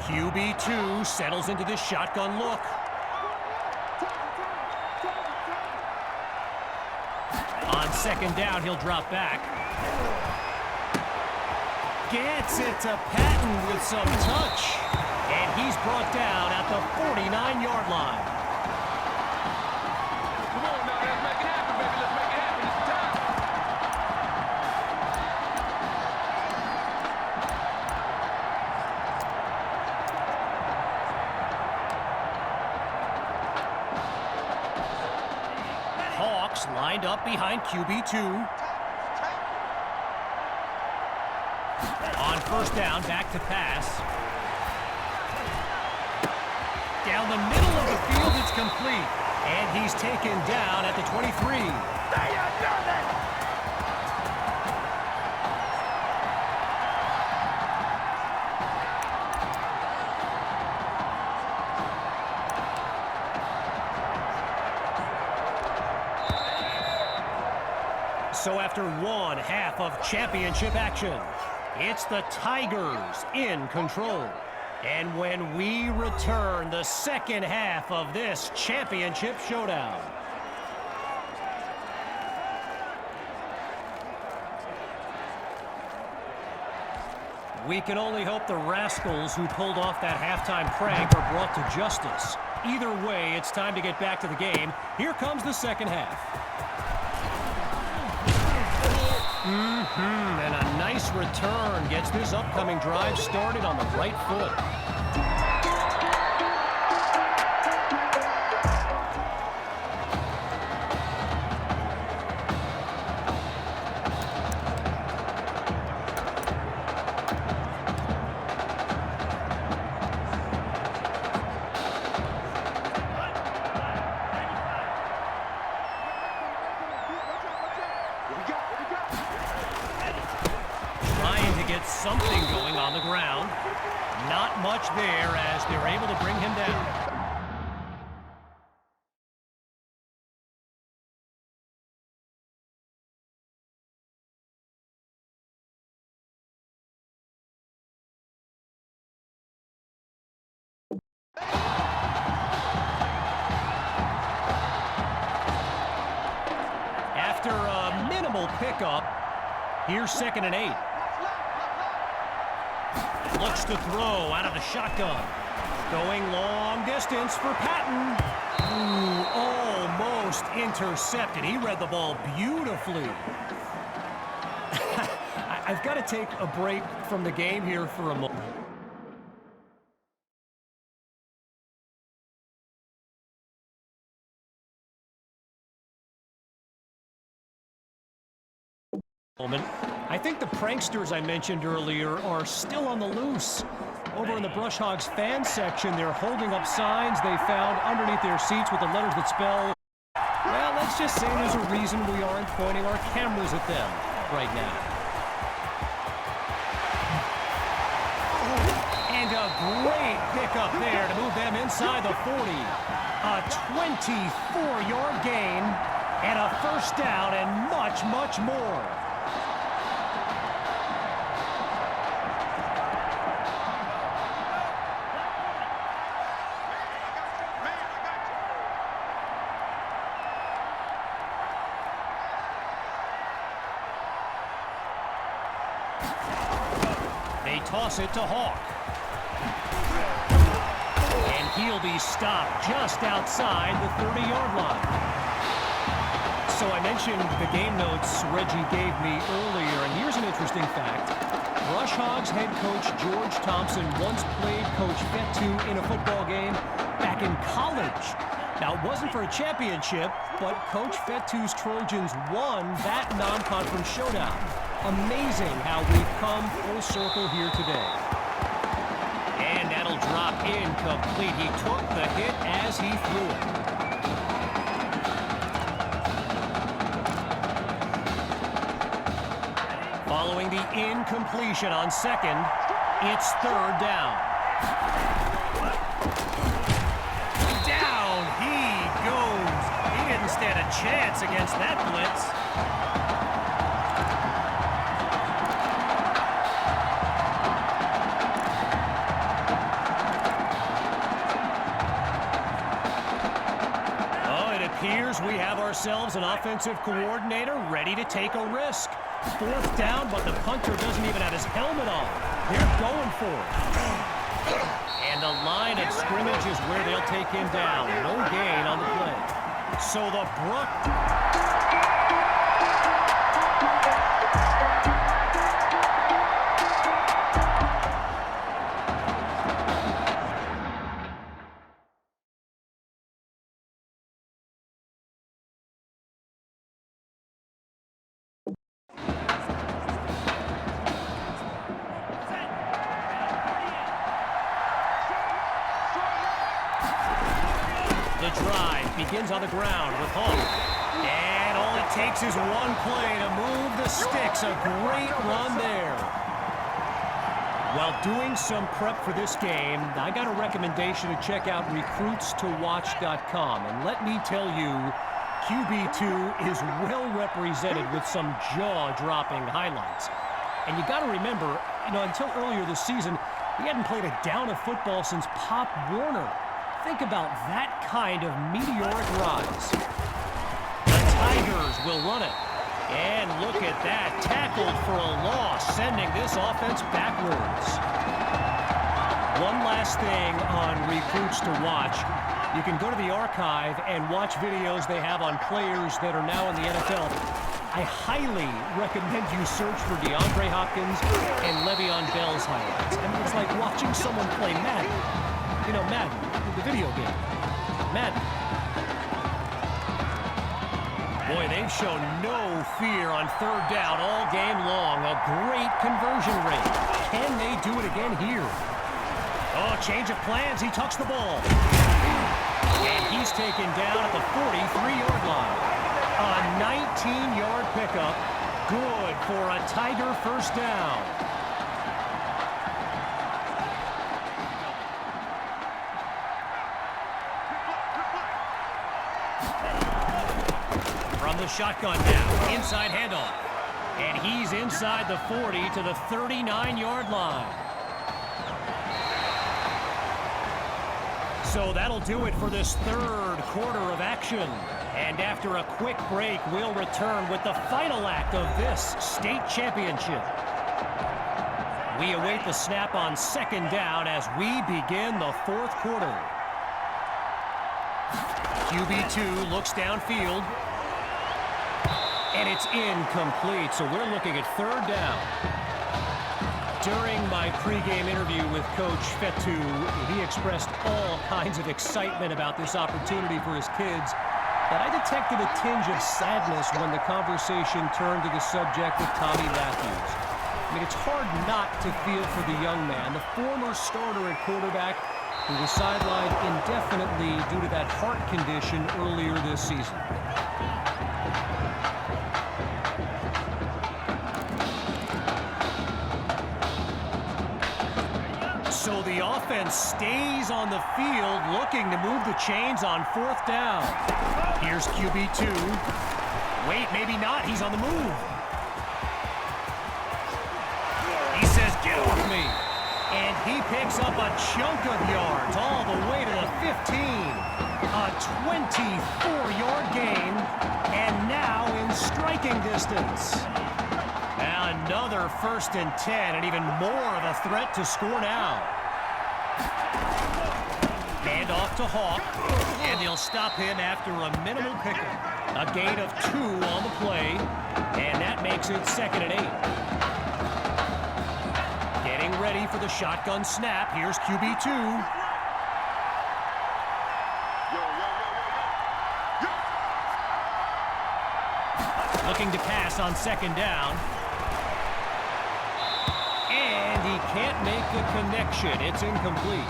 QB2 settles into this shotgun look. On 2nd down, he'll drop back. Gets it to Patton with some touch. And he's brought down at the 49-yard line. lined up behind QB2. On first down, back to pass. Down the middle of the field, it's complete. And he's taken down at the 23. So after one half of championship action, it's the Tigers in control. And when we return, the second half of this championship showdown. We can only hope the rascals who pulled off that halftime prank are brought to justice. Either way, it's time to get back to the game. Here comes the second half. And a nice return gets this upcoming drive started on the right foot. Something going on the ground. Not much there as they're able to bring him down. After a minimal pickup, here's 2nd and 8. Looks to throw out of the shotgun. Going long distance for Patton. Ooh, almost intercepted. He read the ball beautifully. I've got to take a break from the game here for a moment. I think the pranksters I mentioned earlier are still on the loose. Over in the Brush Hogs fan section, they're holding up signs they found underneath their seats with the letters that spell, well, let's just say there's a reason we aren't pointing our cameras at them right now. And a great pickup there to move them inside the 40. A 24-yard gain and a first down and much, much more. They toss it to Hawk. And he'll be stopped just outside the 30-yard line. So I mentioned the game notes Reggie gave me earlier, and here's an interesting fact. Brush Hogs head coach George Thompson once played Coach Fetu in a football game back in college. Now, it wasn't for a championship, but Coach Fetu's Trojans won that non-conference showdown. Amazing how we've come full circle here today. And that'll drop incomplete. He took the hit as he threw it. Following the incompletion on second, it's 3rd down. Down he goes. He didn't stand a chance against that blitz. Appears we have ourselves an offensive coordinator ready to take a risk. 4th down, but the punter doesn't even have his helmet on. They're going for it. And the line of scrimmage is where they'll take him down. No gain on the play. So the Brook the drive begins on the ground with Hawk. And all it takes is one play to move the sticks. A great run there. While doing some prep for this game, I got a recommendation to check out recruitstowatch.com. And let me tell you, QB2 is well represented with some jaw-dropping highlights. And you got to remember, until earlier this season, he hadn't played a down of football since Pop Warner. Think about that kind of meteoric rise. The Tigers will run it. And look at that, tackled for a loss, sending this offense backwards. One last thing on Recruits to Watch. You can go to the archive and watch videos they have on players that are now in the NFL. I highly recommend you search for DeAndre Hopkins and Le'Veon Bell's highlights. I mean, it's like watching someone play Madden. Madden, the video game. Madden. Boy, they've shown no fear on third down all game long. A great conversion rate. Can they do it again here? Oh, change of plans. He tucks the ball. And he's taken down at the 43-yard line. A 19-yard pickup. Good for a Tiger first down. From the shotgun now, inside handoff. And he's inside the 40 to the 39-yard line. So that'll do it for this third quarter of action. And after a quick break, we'll return with the final act of this state championship. We await the snap on second down as we begin the fourth quarter. QB2 looks downfield. And it's incomplete, so we're looking at third down. During my pregame interview with Coach Fetu, he expressed all kinds of excitement about this opportunity for his kids, but I detected a tinge of sadness when the conversation turned to the subject of Tommy Matthews. I mean, it's hard not to feel for the young man, the former starter at quarterback who was sidelined indefinitely due to that heart condition earlier this season. So the offense stays on the field looking to move the chains on fourth down. Here's QB2. Wait, maybe not. He's on the move. He says, get off me. And he picks up a chunk of yards all the way to the 15. A 24-yard gain. And now in striking distance. Another 1st and 10, and even more of a threat to score now. Hand off to Hawk, and they'll stop him after a minimal pickup. A gain of 2 on the play, and that makes it 2nd and 8. Getting ready for the shotgun snap. Here's QB2. Looking to pass on second down. And he can't make the connection. It's incomplete.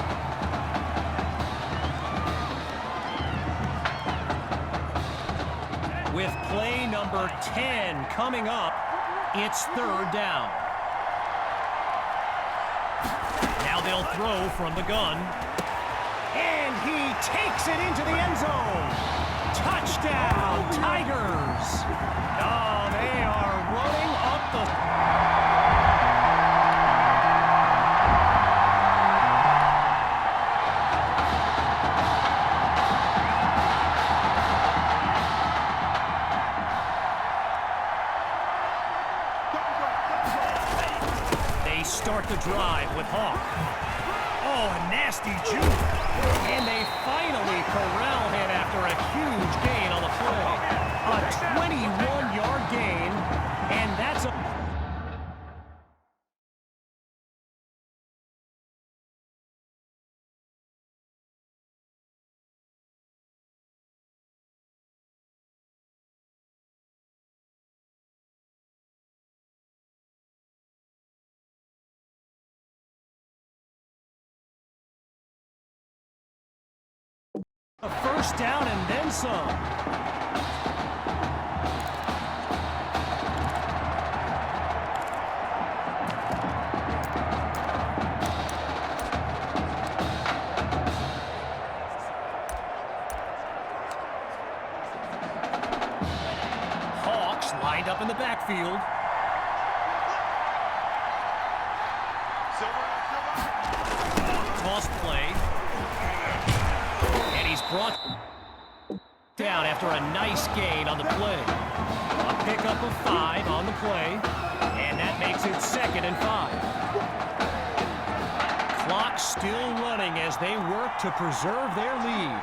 With play number 10 coming up, it's third down. Now they'll throw from the gun. And he takes it into the end zone. Touchdown, Tigers. Oh, they are running up the... Start the drive with Hawk. Oh, a nasty juke. And they finally corral him after a huge gain on the play. A 21-yard gain, and that's a... A first down and then some. Hawks lined up in the backfield. Toss play. And he's brought down after a nice gain on the play. A pickup of 5 on the play, and that makes it 2nd and 5. Clock still running as they work to preserve their lead.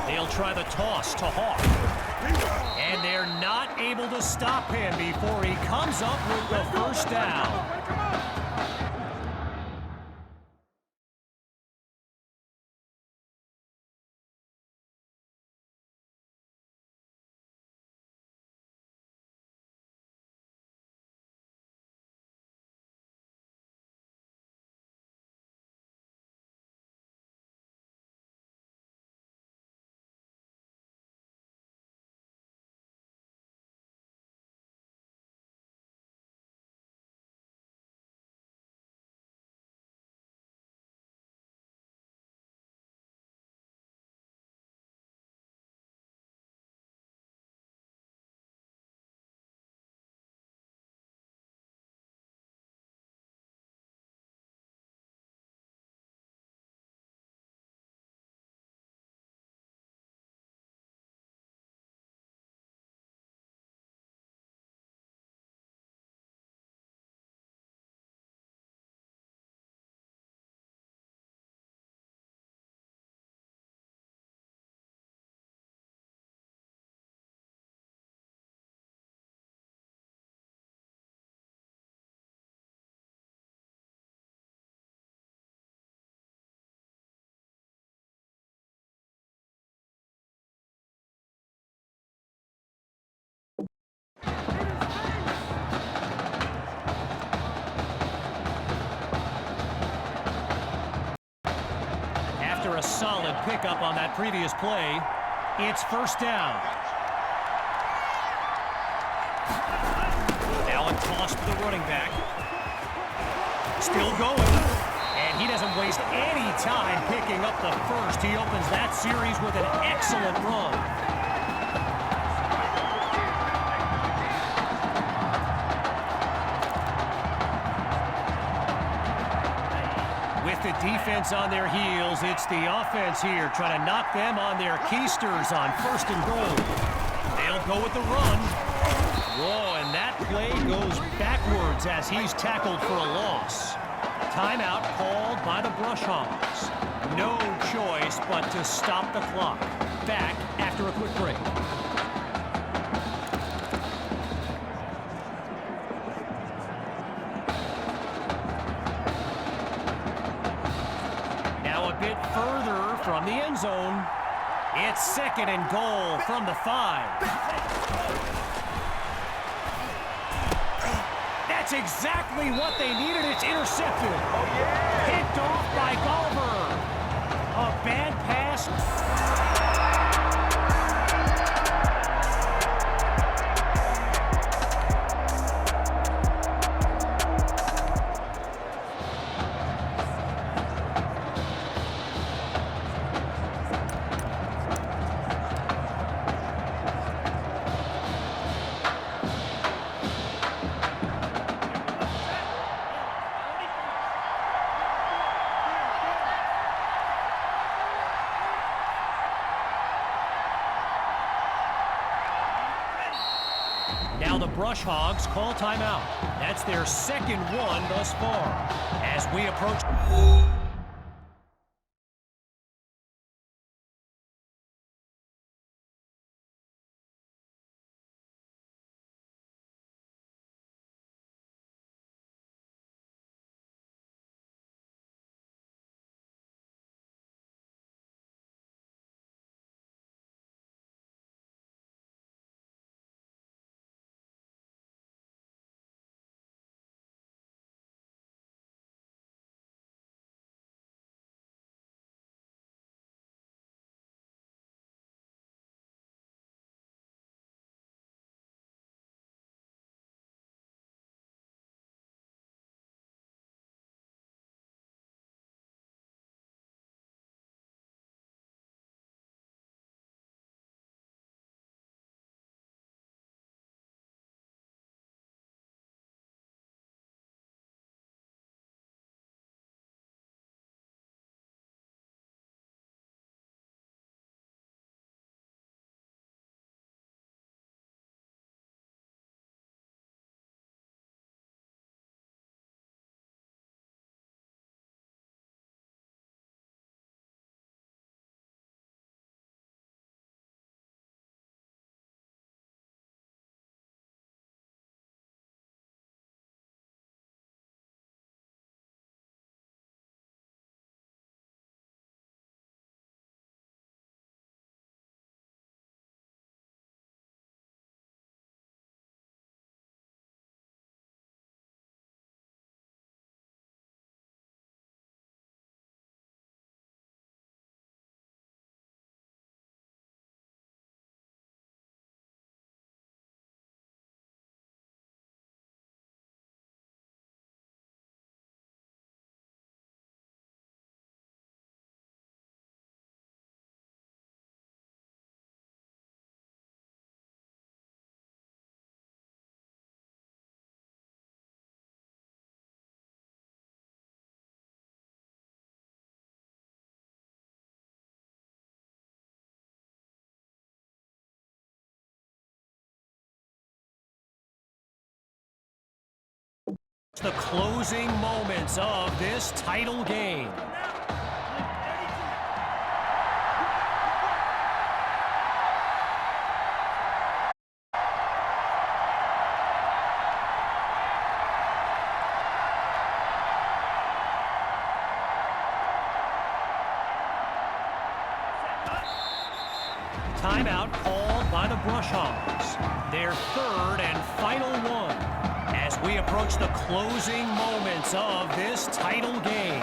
They'll try the toss to Hawk. And they're not able to stop him before he comes up with the first down. After a solid pickup on that previous play, it's first down. Now a toss to the running back. Still going. And he doesn't waste any time picking up the first. He opens that series with an excellent run. With the defense on their heels, it's the offense here trying to knock them on their keisters on 1st and goal. They'll go with the run. Whoa, and that play goes backwards as he's tackled for a loss. Timeout called by the Brush Hogs. No choice but to stop the clock. Back after a quick break. Bit further from the end zone. It's 2nd and goal from the 5. That's exactly what they needed. It's intercepted. Oh, yeah. Picked off by Gulliver. A bad pass. Now the Brush Hogs call timeout. That's their 2nd one thus far. As we approach... The closing moments of this title game. Timeout called by the Brush Hogs. Their third and final one as we approach the closing moments of this title game.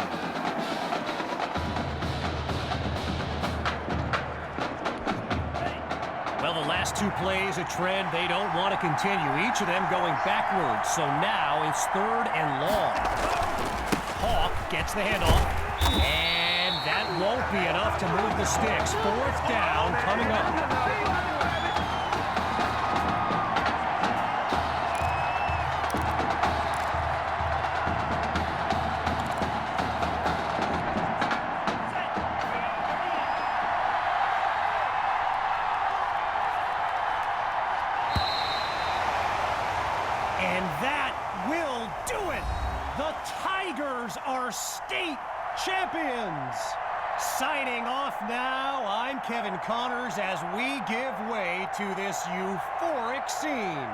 Well, the last two plays, a trend they don't want to continue. Each of them going backwards. So now it's third and long. Hawk gets the handoff. And that won't be enough to move the sticks. Fourth down coming up. And that will do it. The Tigers are state champions. Signing off now, I'm Kevin Connors as we give way to this euphoric scene.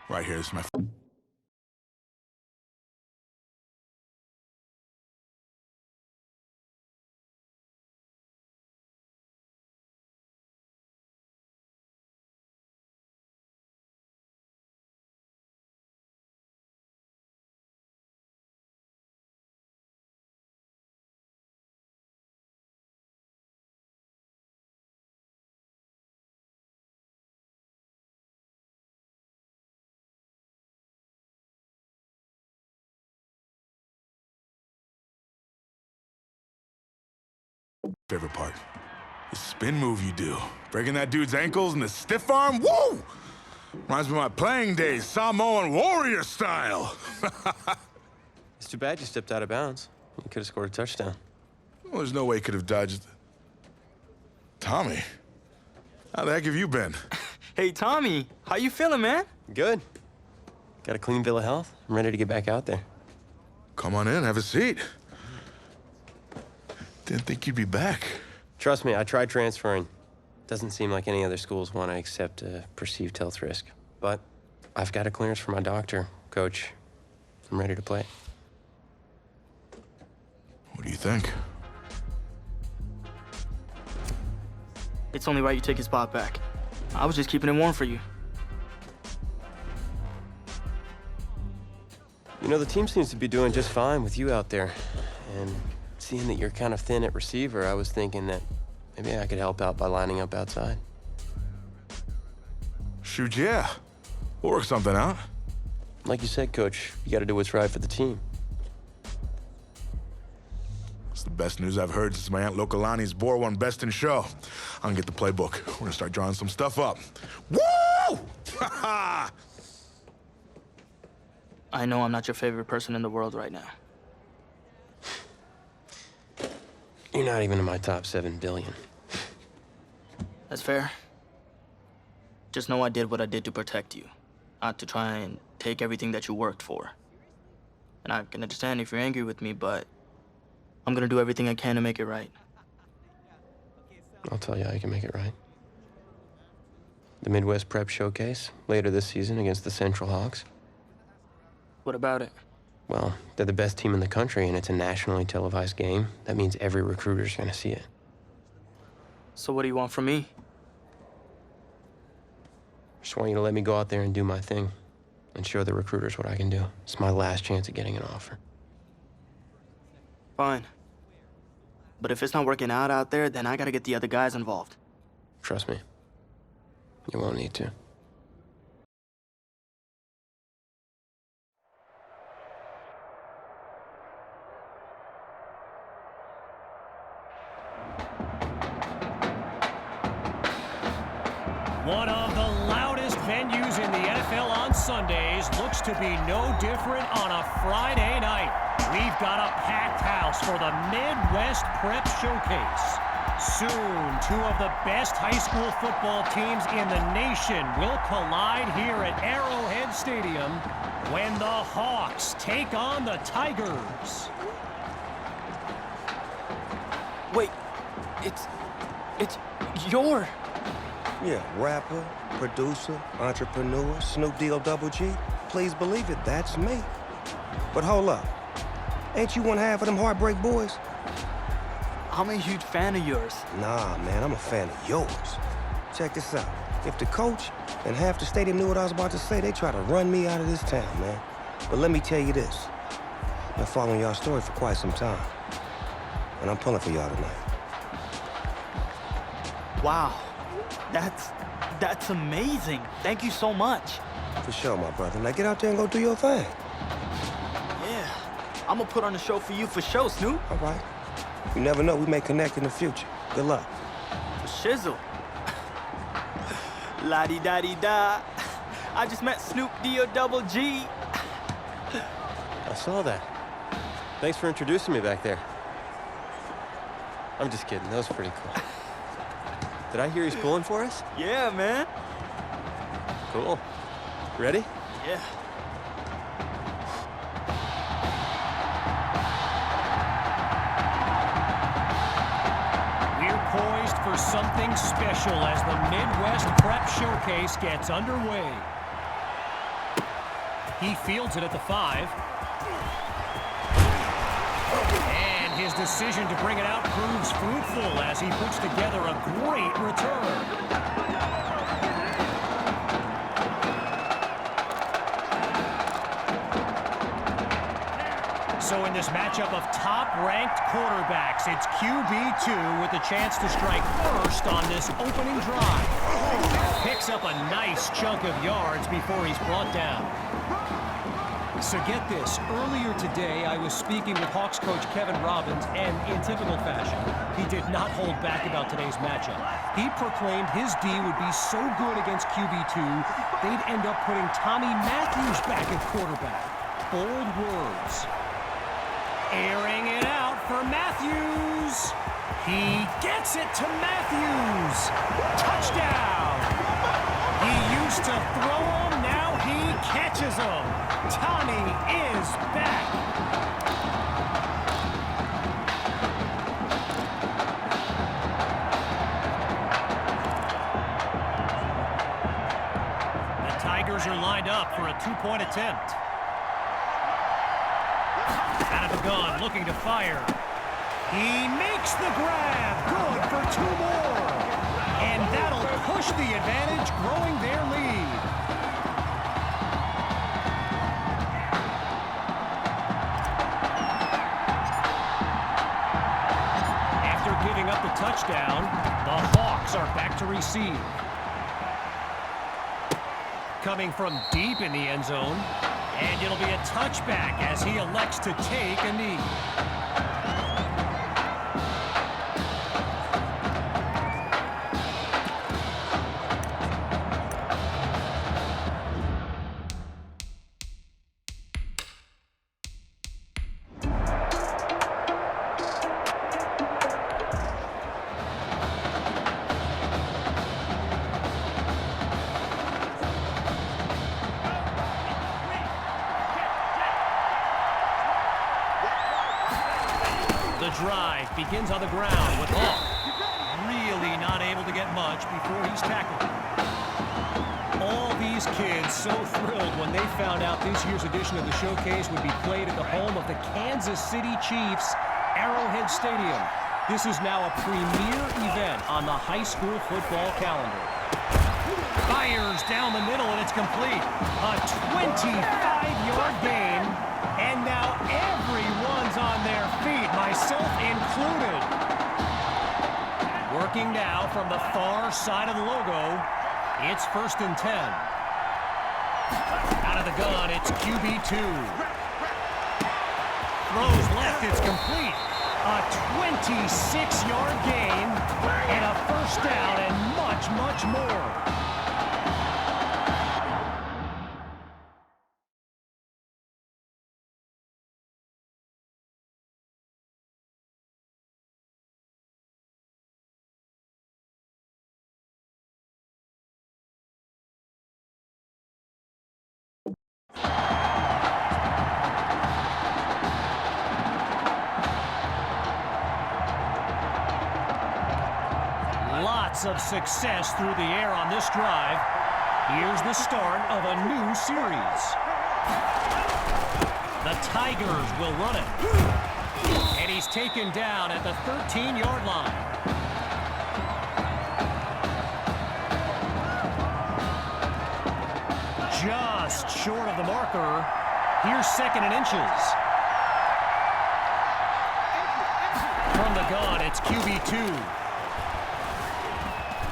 Right here, this is my... favorite part. The spin move you do. Breaking that dude's ankles and the stiff arm, woo! Reminds me of my playing days, Samoan warrior style. It's too bad you stepped out of bounds. You could have scored a touchdown. Well, there's no way he could have dodged. Tommy, how the heck have you been? Hey, Tommy, how you feeling, man? Good. Got a clean bill of health. I'm ready to get back out there. Come on in, have a seat. Didn't think you'd be back. Trust me, I tried transferring. Doesn't seem like any other schools want to accept a perceived health risk. But I've got a clearance from my doctor, Coach. I'm ready to play. What do you think? It's only right you take his spot back. I was just keeping it warm for you. You know, the team seems to be doing just fine with you out there. And seeing that you're kind of thin at receiver, I was thinking that maybe I could help out by lining up outside. Shoot, yeah. We'll work something out. Like you said, Coach, you got to do what's right for the team. It's the best news I've heard since my Aunt Lokalani's Boar won Best in Show. I'm gonna get the playbook. We're gonna start drawing some stuff up. Woo! I know I'm not your favorite person in the world right now. You're not even in my top 7 billion. That's fair. Just know I did what I did to protect you, not to try and take everything that you worked for. And I can understand if you're angry with me, but I'm gonna do everything I can to make it right. I'll tell you how you can make it right. The Midwest Prep Showcase, later this season against the Central Hawks. What about it? Well, they're the best team in the country, and it's a nationally televised game. That means every recruiter's gonna see it. So what do you want from me? Just want you to let me go out there and do my thing and show the recruiters what I can do. It's my last chance at getting an offer. Fine. But if it's not working out there, then I gotta get the other guys involved. Trust me, you won't need to. One of the loudest venues in the NFL on Sundays looks to be no different on a Friday night. We've got a packed house for the Midwest Prep Showcase. Soon, two of the best high school football teams in the nation will collide here at Arrowhead Stadium when the Hawks take on the Tigers. Wait, it's your... Yeah, rapper, producer, entrepreneur, Snoop D-O-double-G. Please believe it, that's me. But hold up. Ain't you one half of them Heartbreak Boys? I'm a huge fan of yours. Nah, man, I'm a fan of yours. Check this out. If the coach and half the stadium knew what I was about to say, they try to run me out of this town, man. But let me tell you this. I've been following y'all story for quite some time. And I'm pulling for y'all tonight. Wow, that's amazing. Thank you so much. For sure, my brother. Now get out there and go do your thing. Yeah, I'm gonna put on a show for you for sure, Snoop. All right. You never know, we may connect in the future. Good luck. For shizzle. La-di-da-di-da. I just met Snoop D-O-double-G. I saw that. Thanks for introducing me back there. I'm just kidding. That was pretty cool. Did I hear he's pulling for us? Yeah, man. Cool. Ready? Yeah. We're poised for something special as the Midwest Prep Showcase gets underway. He fields it at the 5. And his decision to bring it out proves fruitful as he puts together a great return. So in this matchup of top-ranked quarterbacks, it's QB2 with the chance to strike first on this opening drive. Picks up a nice chunk of yards before he's brought down. So get this, earlier today I was speaking with Hawks coach Kevin Robbins, and in typical fashion, he did not hold back about today's matchup. He proclaimed his D would be so good against QB2, they'd end up putting Tommy Matthews back at quarterback. Bold words. Airing it out for Matthews. He gets it to Matthews. Touchdown. He used to throw them, now he catches them. Tommy is back. The Tigers are lined up for a two-point attempt. Out of the gun, looking to fire. He makes the grab. Good for 2 more. And that'll push the advantage, growing their lead. After giving up the touchdown, the Hawks are back to receive. Coming from deep in the end zone. And it'll be a touchback as he elects to take a knee. The drive begins on the ground with Hawk. Really not able to get much before he's tackled. All these kids so thrilled when they found out this year's edition of the showcase would be played at the home of the Kansas City Chiefs, Arrowhead Stadium. This is now a premier event on the high school football calendar. Fires down the middle and it's complete. A 25-yard gain. And now everyone's on their feet, myself included. Working now from the far side of the logo, it's 1st and 10. Out of the gun, it's QB2. Throws left, it's complete. A 26-yard gain and a 1st down and much, much more. Lots of success through the air on this drive. Here's the start of a new series. The Tigers will run it. And he's taken down at the 13-yard line. Just short of the marker. Here's 2nd and inches. From the gun, it's QB2.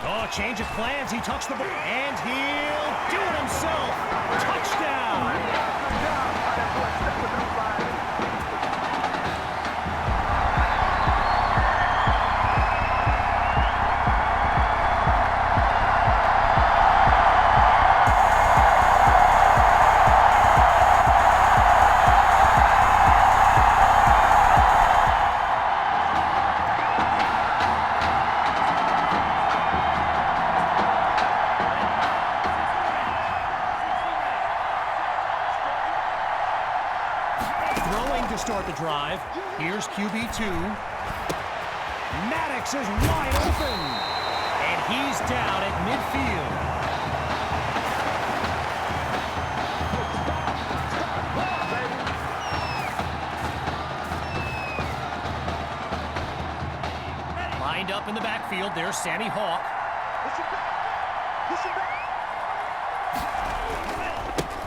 Oh, change of plans. He tucks the ball. And he'll do it himself. Touchdown. To start the drive. Here's QB2. Maddox is wide open. And he's down at midfield. Lined up in the backfield, there's Sammy Hawk.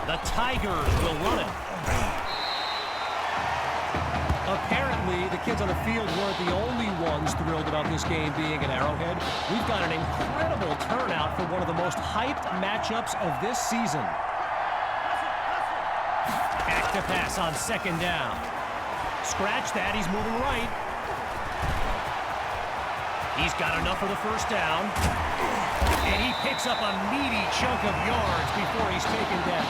The Tigers will run it. Apparently, the kids on the field weren't the only ones thrilled about this game being at Arrowhead. We've got an incredible turnout for one of the most hyped matchups of this season. Back to pass on 2nd down. Scratch that, he's moving right. He's got enough for the 1st down. And he picks up a meaty chunk of yards before he's taken down.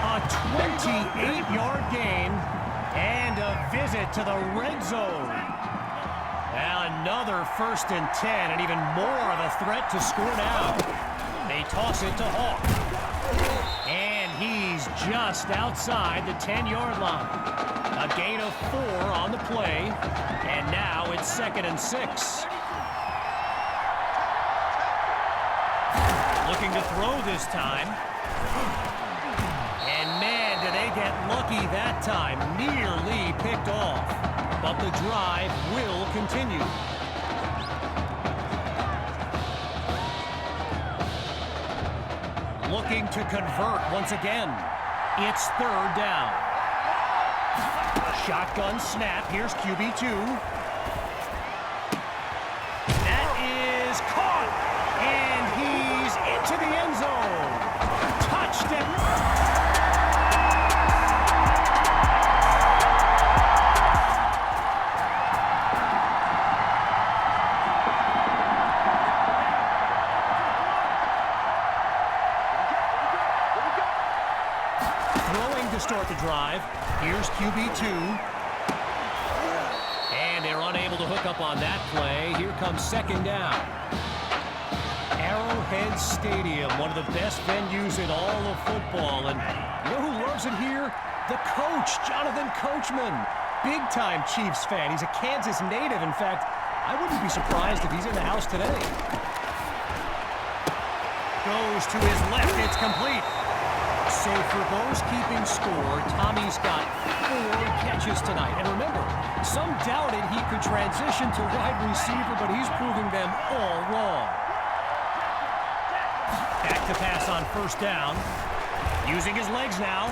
A 28-yard gain. And a visit to the red zone. Now another 1st and 10, and even more of a threat to score now. They toss it to Hawk. And he's just outside the 10-yard line. A gain of 4 on the play, and now it's 2nd and 6. Looking to throw this time. And man, did they get lucky that time. Nearly picked off. But the drive will continue. Looking to convert once again. It's 3rd down. Shotgun snap. Here's QB2. That is caught. And he's into the end zone. Touchdown. Start the drive. Here's QB2. And they're unable to hook up on that play. Here comes 2nd down. Arrowhead Stadium, one of the best venues in all of football. And you know who loves it here? The coach, Jonathan Coachman. Big-time Chiefs fan. He's a Kansas native. In fact, I wouldn't be surprised if he's in the house today. Goes to his left. It's complete. So for those keeping score, Tommy's got 4 catches tonight. And remember, some doubted he could transition to wide receiver, but he's proving them all wrong. Back to pass on 1st down. Using his legs now.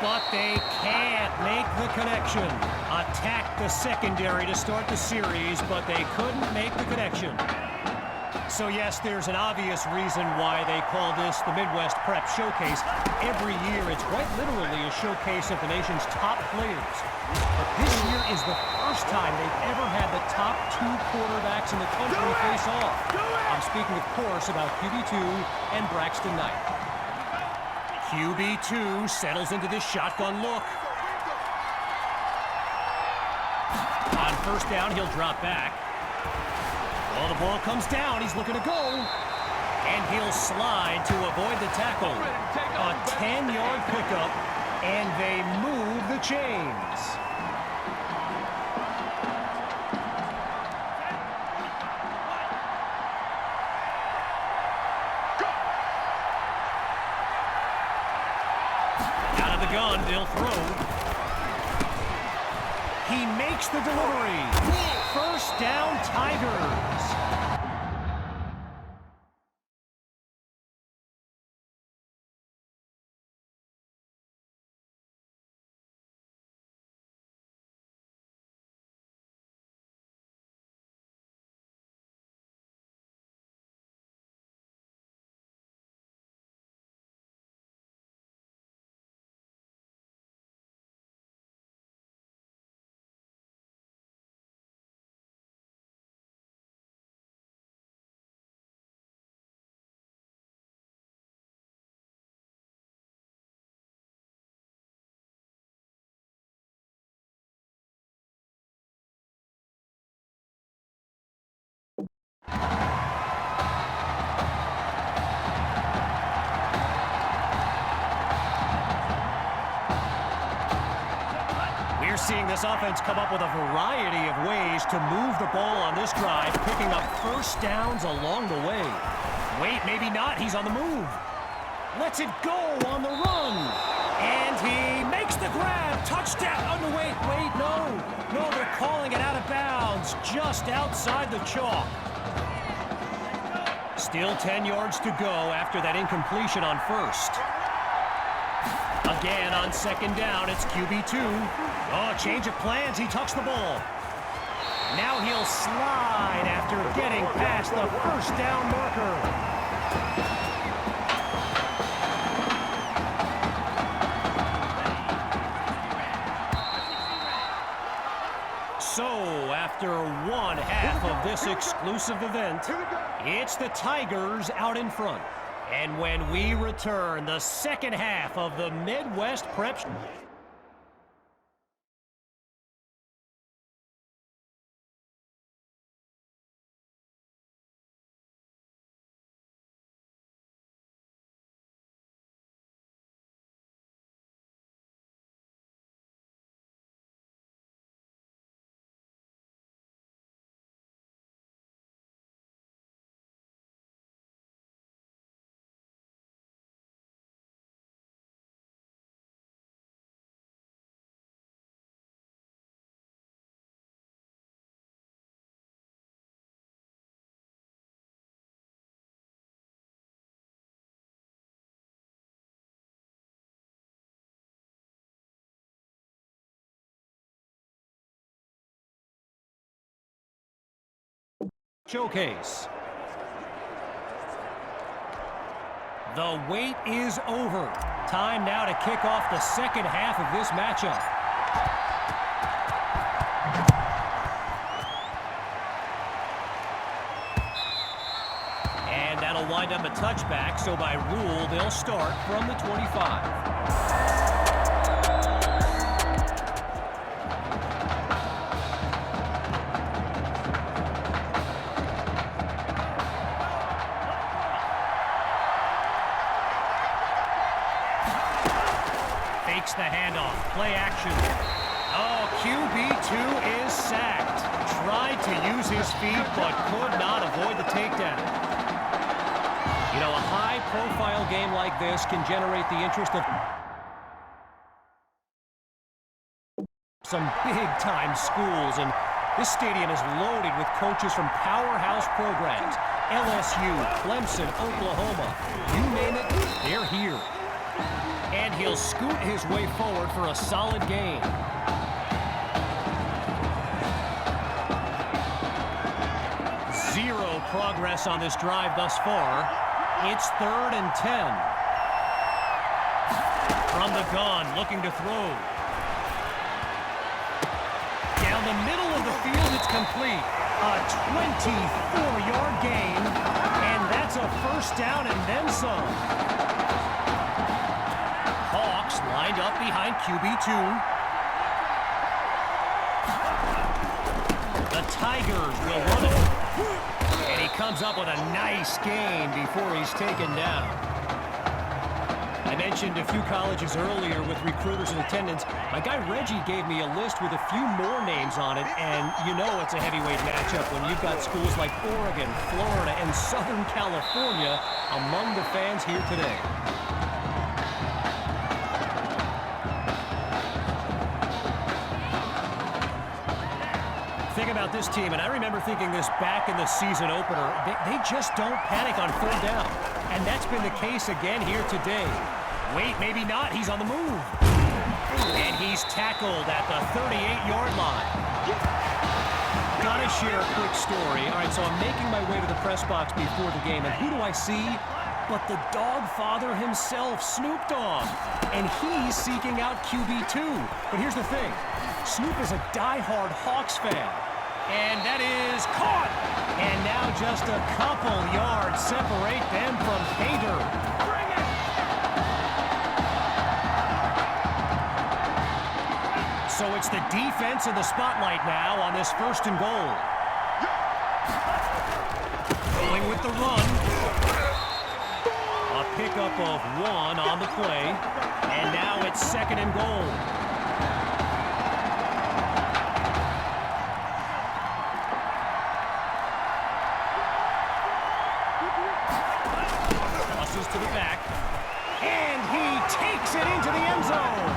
But they can't make the connection. Attacked the secondary to start the series, but they couldn't make the connection. So yes, there's an obvious reason why they call this the Midwest Prep Showcase. Every year, it's quite literally a showcase of the nation's top players. But this year is the first time they've ever had the top 2 quarterbacks in the country face off. I'm speaking, of course, about QB2 and Braxton Knight. QB2 settles into this shotgun look. On 1st down, he'll drop back. Oh, the ball comes down. He's looking to go. And he'll slide to avoid the tackle. A 10-yard pickup, and they move the chains. Out of the gun, they'll throw. He makes the delivery. First down, Tigers. We're seeing this offense come up with a variety of ways to move the ball on this drive, picking up first downs along the way. Wait, maybe not. He's on the move. Lets it go on the run. And he makes the grab. Touchdown. Oh, no, wait, no. No, they're calling it out of bounds, just outside the chalk. Still 10 yards to go after that incompletion on first. Again on second down, it's QB2. Oh, change of plans, he tucks the ball. Now he'll slide after getting past the first down marker. So, after one half of this exclusive event, it's the Tigers out in front. And when we return, the second half of the Midwest Prep. Showcase. The wait is over. Time now to kick off the second half of this matchup. And that'll wind up a touchback, so by rule, they'll start from the 25. The handoff, play action. Oh, QB2 is sacked. Tried to use his feet, but could not avoid the takedown. You know, a high-profile game like this can generate the interest of some big-time schools, and this stadium is loaded with coaches from powerhouse programs. LSU, Clemson, Oklahoma, you name it, they're here. And he'll scoot his way forward for a solid gain. Zero progress on this drive thus far. It's 3rd and 10. From the gun, looking to throw. Down the middle of the field, it's complete. A 24-yard gain, and that's a first down and then some. Hawks lined up behind QB2. The Tigers will run it. And he comes comes up with a nice gain before he's taken down. I mentioned a few colleges earlier with recruiters in attendance. My guy Reggie gave me a list with a few more names on it, and you know it's a heavyweight matchup when you've got schools like Oregon, Florida, and Southern California among the fans here today. Think about this team, and I remember thinking this back in the season opener. They just don't panic on 4th down, and that's been the case again here today. Wait, maybe not. He's on the move. And he's tackled at the 38-yard line. Gotta share a quick story. All right, so I'm making my way to the press box before the game, and who do I see? But the dog father himself, Snoop Dogg. And he's seeking out QB2. But here's the thing. Snoop is a diehard Hawks fan. And that is caught. And now just a couple yards separate them from pay dirt. Bring it! So it's the defense in the spotlight now on this 1st and goal. Going with the run. A pickup of 1 on the play. And now it's 2nd and goal. To the back, and he takes it into the end zone.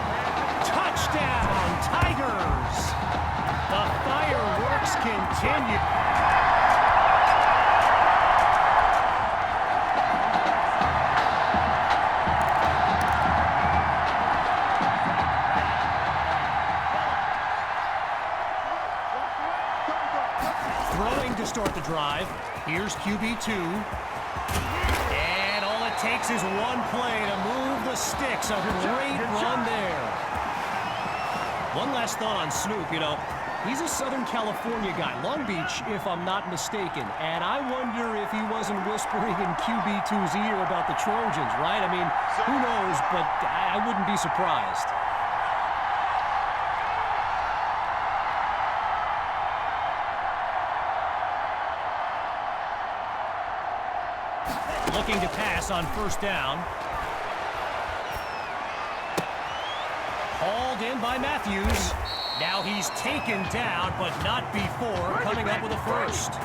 Touchdown, Tigers! The fireworks continue. Throwing to start the drive. Here's QB2. Takes his one play to move the sticks. A great run there. One last thought on Snoop. You know, he's a Southern California guy, Long Beach, if I'm not mistaken. And I wonder if he wasn't whispering in QB2's ear about the Trojans, right? I mean, who knows, but I wouldn't be surprised. Looking to pass on 1st down. Hauled in by Matthews. Now he's taken down, but not before coming up with a 1st.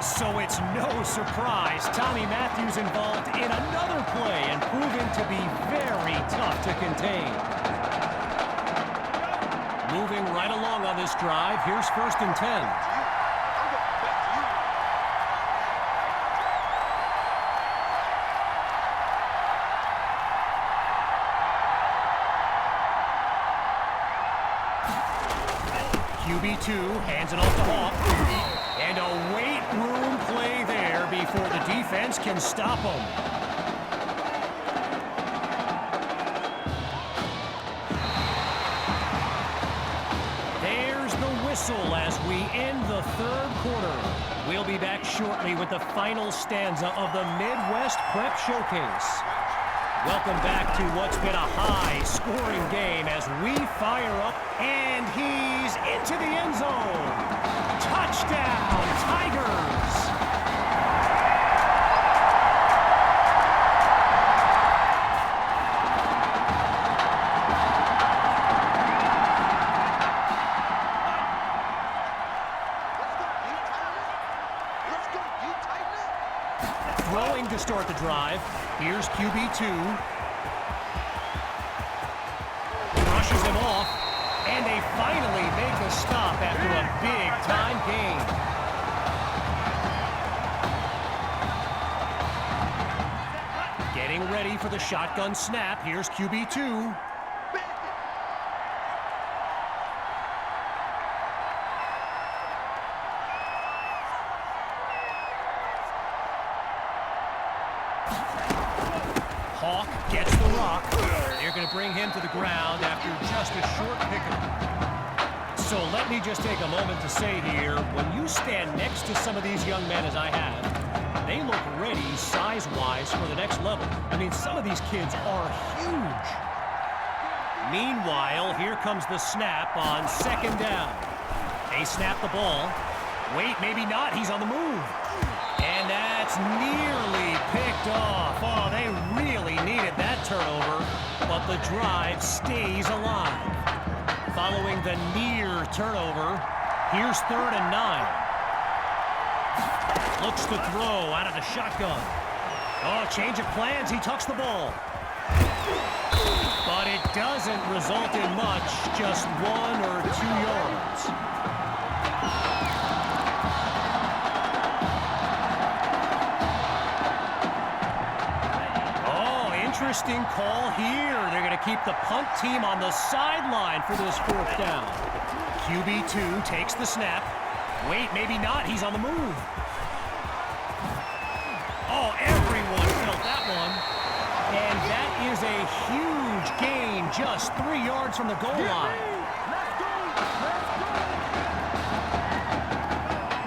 So it's no surprise Tommy Matthews involved in another play and proven to be very tough to contain. Moving right along on this drive, here's 1st and 10. QB2 hands it off to Hawk. And a weight room play there before the defense can stop him. There's the whistle as we end the 3rd quarter. We'll be back shortly with the final stanza of the Midwest Prep Showcase. Welcome back to what's been a high-scoring game as we fire up, and he's into the end zone. Touchdown, Tigers! Throwing to start the drive. Here's QB2. Brushes him off, and they finally make a stop after a big-time gain. Getting ready for the shotgun snap. Here's QB2. Hawk gets the rock. They're going to bring him to the ground after just a short pickup. So let me just take a moment to say here, when you stand next to some of these young men as I have, they look ready size-wise for the next level. I mean, some of these kids are huge. Meanwhile, here comes the snap on 2nd down. They snap the ball. Wait, maybe not. He's on the move. And that off. Oh, they really needed that turnover, but the drive stays alive. Following the near turnover, here's 3rd and 9. Looks to throw out of the shotgun. Oh, change of plans. He tucks the ball. But it doesn't result in much, just 1 or 2 yards. Oh, interesting call here. They're going to keep the punt team on the sideline for this 4th down. QB2 takes the snap. Wait, maybe not. He's on the move. Oh, everyone felt that one. And that is a huge gain, just 3 yards from the goal line.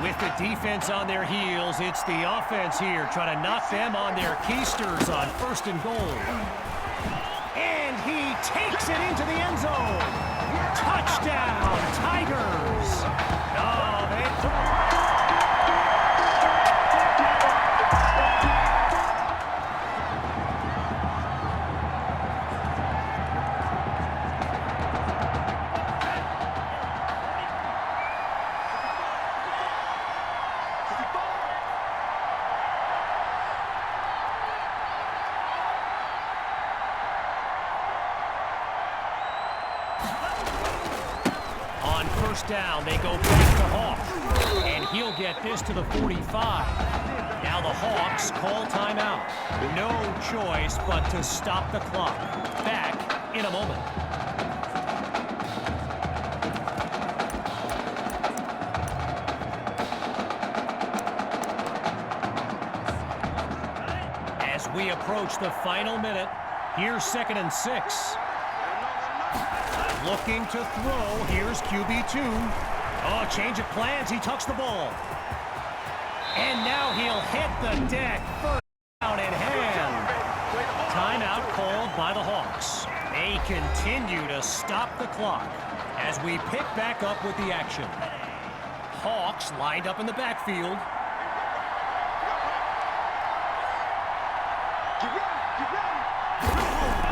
With the defense on their heels, it's the offense here trying to knock them on their keisters on 1st and goal. And he takes it into the end zone. Touchdown, Tigers. Oh, they... On 1st down, they go back to Hawk. And he'll get this to the 45. Now the Hawks call timeout. No choice but to stop the clock. Back in a moment. As we approach the final minute, here's 2nd and 6. Looking to throw. Here's QB2. Oh, change of plans. He tucks the ball. And now he'll hit the deck. 1st down in hand. Timeout called by the Hawks. They continue to stop the clock as we pick back up with the action. Hawks lined up in the backfield.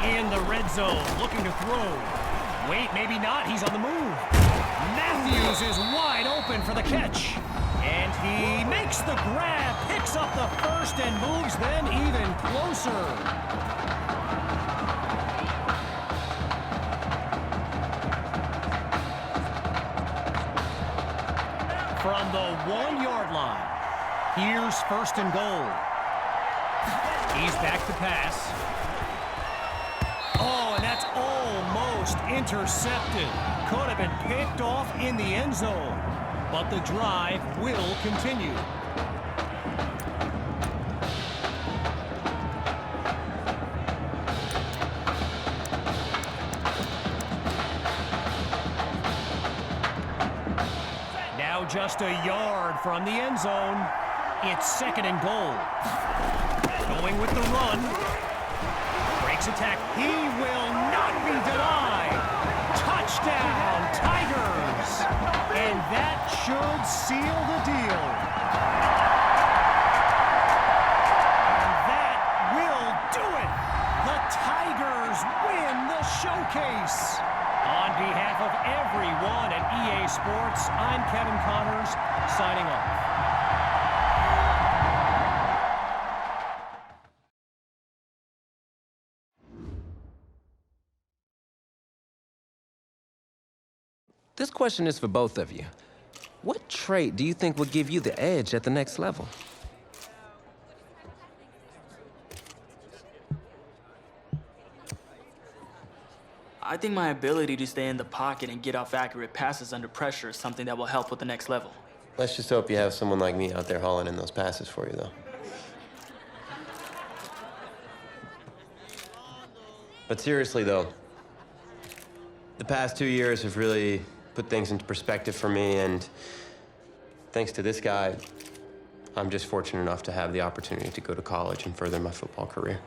In the red zone, looking to throw. Wait, maybe not. He's on the move. Matthews is wide open for the catch. And he makes the grab, picks up the 1st, and moves them even closer. From the 1-yard line, here's 1st and goal. He's back to pass. Oh, and that's almost intercepted. Could have been picked off in the end zone. But the drive will continue. Now just a yard from the end zone. It's 2nd and goal. Going with the run. Breaks attack. He will not be denied. Touchdown, Tigers. And that should seal the deal. And that will do it. The Tigers win the showcase. On behalf of everyone at EA Sports, I'm Kevin Connors, signing off. This question is for both of you. What trait do you think will give you the edge at the next level? I think my ability to stay in the pocket and get off accurate passes under pressure is something that will help with the next level. Let's just hope you have someone like me out there hauling in those passes for you, though. But seriously, though, the past 2 years have really put things into perspective for me, and thanks to this guy, I'm just fortunate enough to have the opportunity to go to college and further my football career.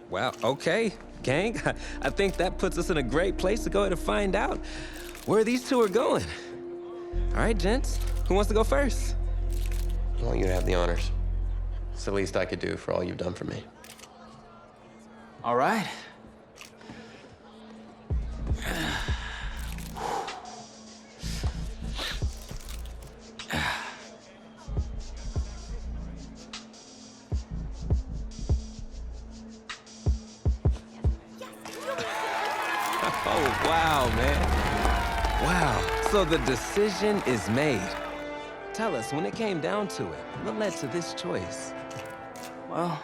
Well, okay, gang. I think that puts us in a great place to go ahead and find out where these two are going. All right, gents, who wants to go first? I want you to have the honors. It's the least I could do for all you've done for me. All right. Oh, wow, man. Wow. So the decision is made. Tell us, when it came down to it, what led to this choice? Well,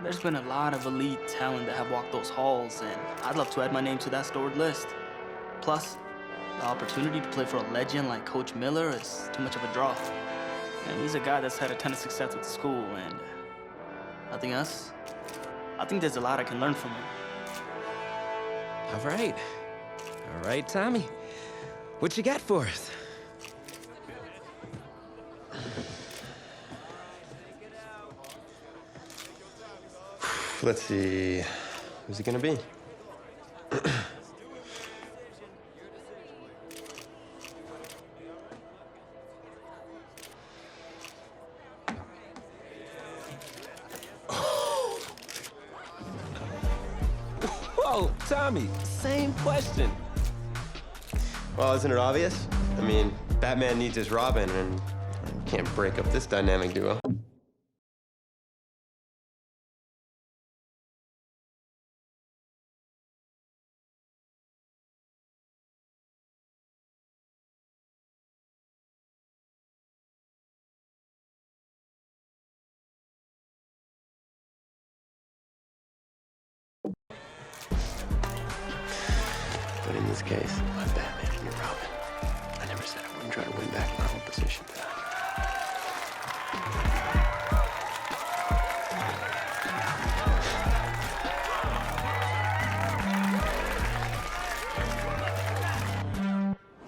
there's been a lot of elite talent that have walked those halls, and I'd love to add my name to that storied list. Plus, the opportunity to play for a legend like Coach Miller is too much of a draw. And he's a guy that's had a ton of success with the school, and nothing else. I think there's a lot I can learn from him. All right. All right, Tommy. What you got for us? Let's see. Who's it gonna be? Whoa, Tommy, same question. Well, isn't it obvious? I mean, Batman needs his Robin, and I can't break up this dynamic duo. But in this case, I'm Batman and you're Robin. I never said I wouldn't try to win back my own position, did I?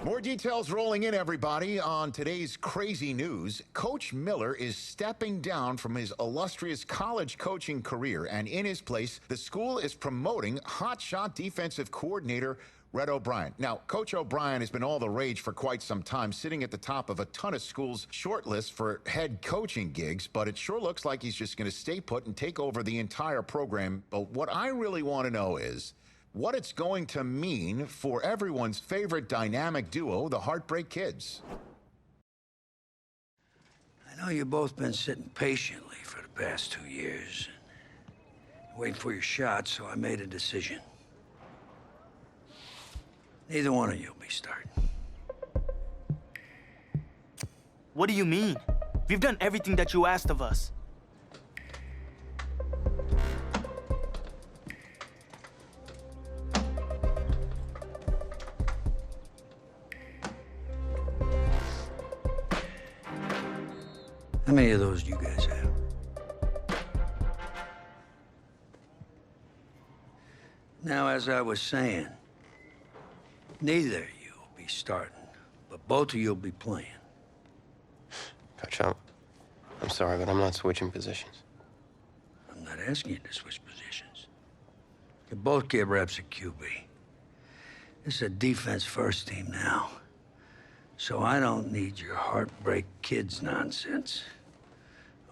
More details rolling in, everybody. On today's crazy news, Coach Miller is stepping down from his illustrious college coaching career, and in his place, the school is promoting hotshot defensive coordinator Red O'Brien. Now, Coach O'Brien has been all the rage for quite some time, sitting at the top of a ton of schools' shortlists for head coaching gigs, but it sure looks like he's just going to stay put and take over the entire program. But what I really want to know is what it's going to mean for everyone's favorite dynamic duo, the Heartbreak Kids. I know you've both been sitting patiently for the past 2 years, waiting for your shot, so I made a decision. Neither one of you will be starting. What do you mean? We've done everything that you asked of us. How many of those do you guys have? Now, as I was saying, neither of you will be starting, but both of you will be playing. Coach, I'm sorry, but I'm not switching positions. I'm not asking you to switch positions. You both get reps at QB. This is a defense-first team now, so I don't need your Heartbreak Kids nonsense.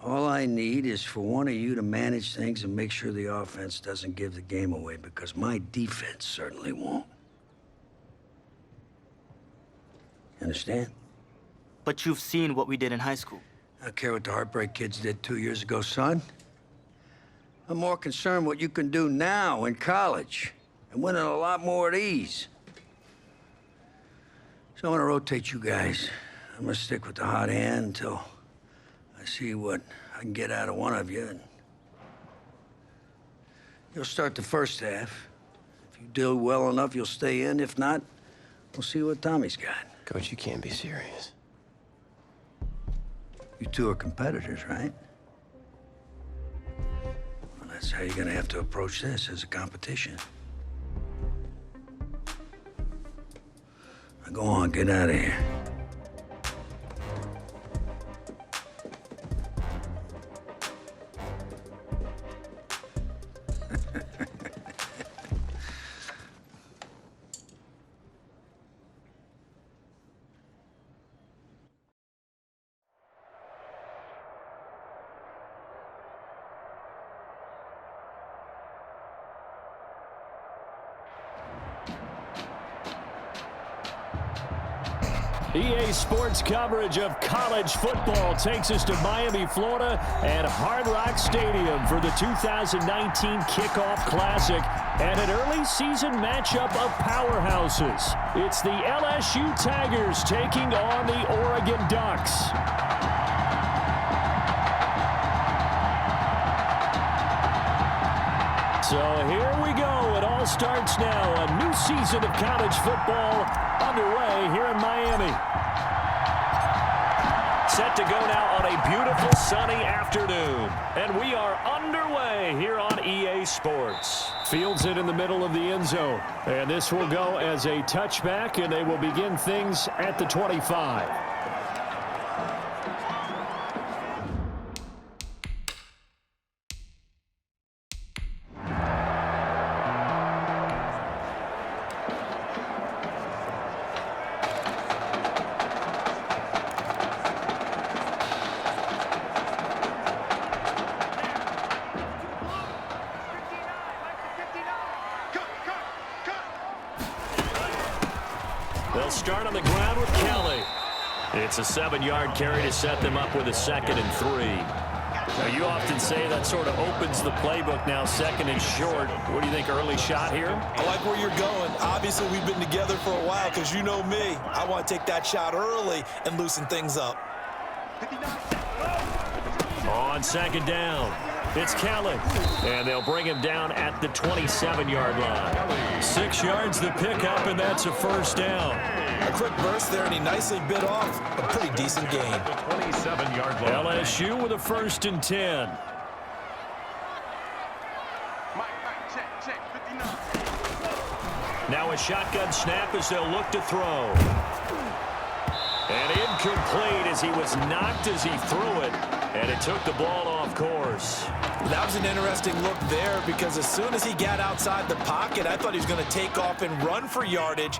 All I need is for one of you to manage things and make sure the offense doesn't give the game away, because my defense certainly won't. Understand? But you've seen what we did in high school. I don't care what the Heartbreak Kids did 2 years ago, son. I'm more concerned what you can do now in college and winning a lot more of these. So I'm gonna rotate you guys. I'm gonna stick with the hot hand until I see what I can get out of one of you. And you'll start the first half. If you do well enough, you'll stay in. If not, we'll see what Tommy's got. Coach, you can't be serious. You two are competitors, right? Well, that's how you're gonna have to approach this, as a competition. Now go on, get out of here. EA Sports coverage of college football takes us to Miami, Florida at Hard Rock Stadium for the 2019 Kickoff Classic and an early season matchup of powerhouses. It's the LSU Tigers taking on the Oregon Ducks. So here we go. It all starts now. A new season of college football underway here in Miami. Set to go now on a beautiful sunny afternoon. And we are underway here on EA Sports. Fields it in the middle of the end zone. And this will go as a touchback, and they will begin things at the 25. They'll start on the ground with Kelly. It's a 7-yard carry to set them up with a 2nd and 3. Now, you often say that sort of opens the playbook now, 2nd and short. What do you think, early shot here? I like where you're going. Obviously, we've been together for a while because you know me. I want to take that shot early and loosen things up. On 2nd down, it's Kelly. And they'll bring him down at the 27-yard line. 6 yards the pickup, and that's a 1st down. A quick burst there, and he nicely bit off a pretty decent gain. 27-yard line. LSU with a 1st and 10. Now a shotgun snap as they'll look to throw. And incomplete as he was knocked as he threw it. And it took the ball off course. That was an interesting look there because as soon as he got outside the pocket, I thought he was going to take off and run for yardage.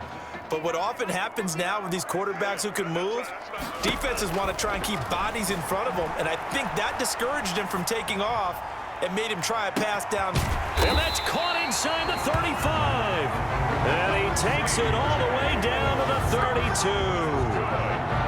But what often happens now with these quarterbacks who can move, defenses want to try and keep bodies in front of them. And I think that discouraged him from taking off and made him try a pass down. And that's caught inside the 35. And he takes it all the way down to the 32.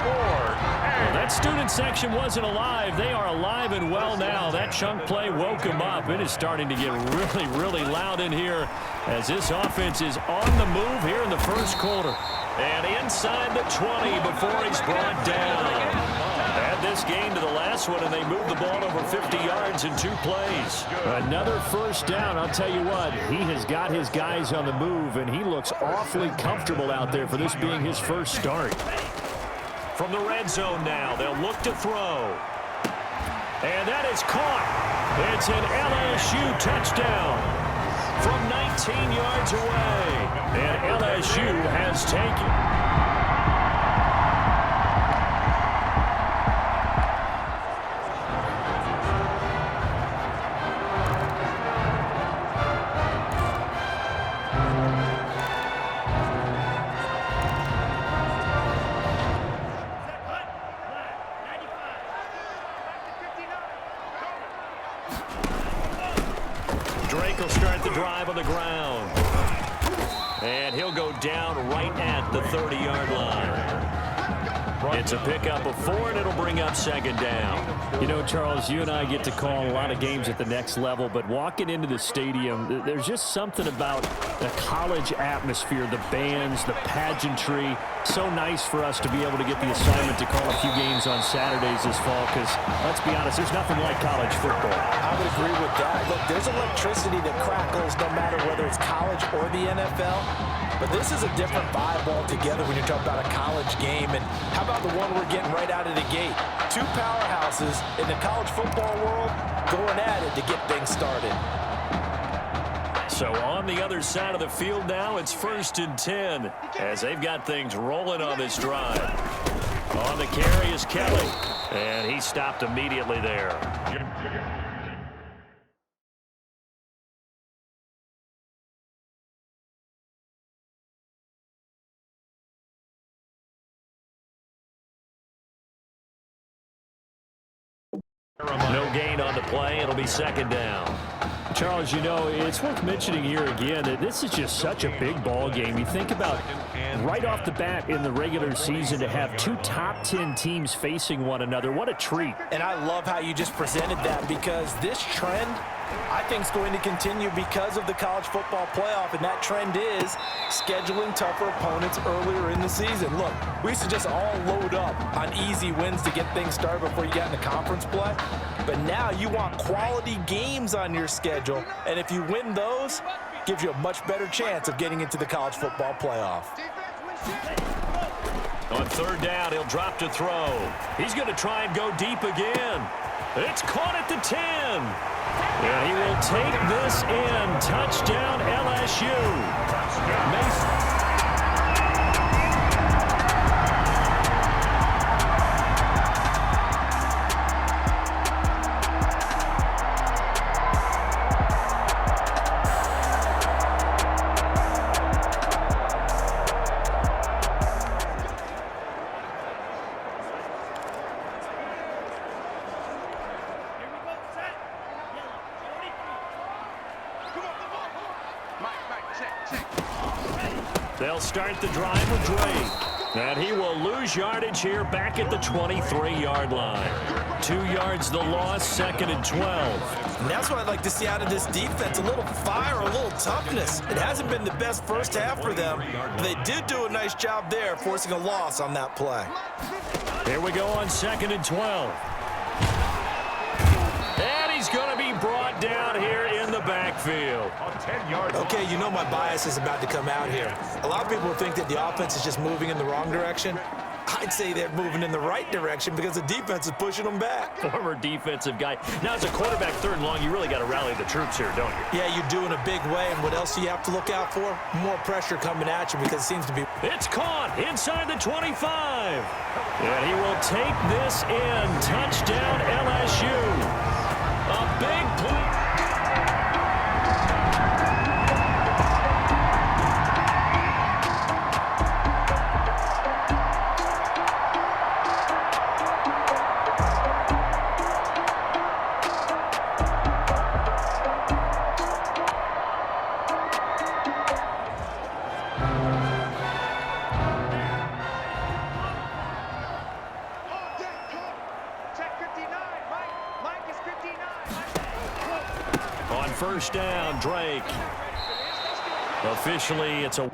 Well, that student section wasn't alive. They are alive and well now. That chunk play woke him up. It is starting to get really, really loud in here as this offense is on the move here in the first quarter. And inside the 20 before he's brought down. Add this game to the last one, and they moved the ball over 50 yards in 2 plays. Another 1st down. I'll tell you what, he has got his guys on the move, and he looks awfully comfortable out there for this being his first start. From the red zone now, they'll look to throw. And that is caught. It's an LSU touchdown from 19 yards away. And LSU has taken. Drake will start the drive on the ground. And he'll go down right at the 30-yard line. It's a pickup of 4, and it'll bring up 2nd down. You know, Charles, you and I get to call a lot of games at the next level, but walking into the stadium, there's just something about the college atmosphere, the bands, the pageantry. So nice for us to be able to get the assignment to call a few games on Saturdays this fall because, let's be honest, there's nothing like college football. I would agree with that. Look, there's electricity that crackles no matter whether it's college or the NFL. But this is a different vibe altogether when you're talking about a college game. And how about the one we're getting right out of the gate? 2 powerhouses in the college football world going at it to get things started. So on the other side of the field now, it's 1st and 10 as they've got things rolling on this drive. On the carry is Kelly, and he stopped immediately there. No gain on the play. It'll be 2nd down. Charles, you know, it's worth mentioning here again that this is just such a big ball game. You think about right off the bat in the regular season to have two top 10 teams facing one another. What a treat. And I love how you just presented that, because this trend, I think, is going to continue because of the college football playoff, and that trend is scheduling tougher opponents earlier in the season. Look, we used to just all load up on easy wins to get things started before you got into conference play, but now you want quality games on your schedule, and if you win those, gives you a much better chance of getting into the college football playoff. On third down, he'll drop to throw. He's going to try and go deep again. It's caught at the 10. And he will take this in. Touchdown, LSU. Mason. They'll start the drive with Drake. And he will lose yardage here back at the 23-yard line. 2 yards the loss, 2nd and 12. And that's what I'd like to see out of this defense, a little fire, a little toughness. It hasn't been the best first half for them, but they did do a nice job there, forcing a loss on that play. Here we go on 2nd and 12. And he's going to be brought down here in the backfield. Okay, you know my bias is about to come out here. A lot of people think that the offense is just moving in the wrong direction. I'd say they're moving in the right direction because the defense is pushing them back. Former defensive guy. Now, as a quarterback, 3rd and long, you really got to rally the troops here, don't you? Yeah, you do in a big way. And what else do you have to look out for? More pressure coming at you, because it seems to be... It's caught inside the 25. And he will take this in. Touchdown, LSU. A big play. First down, Drake. Officially, it's a...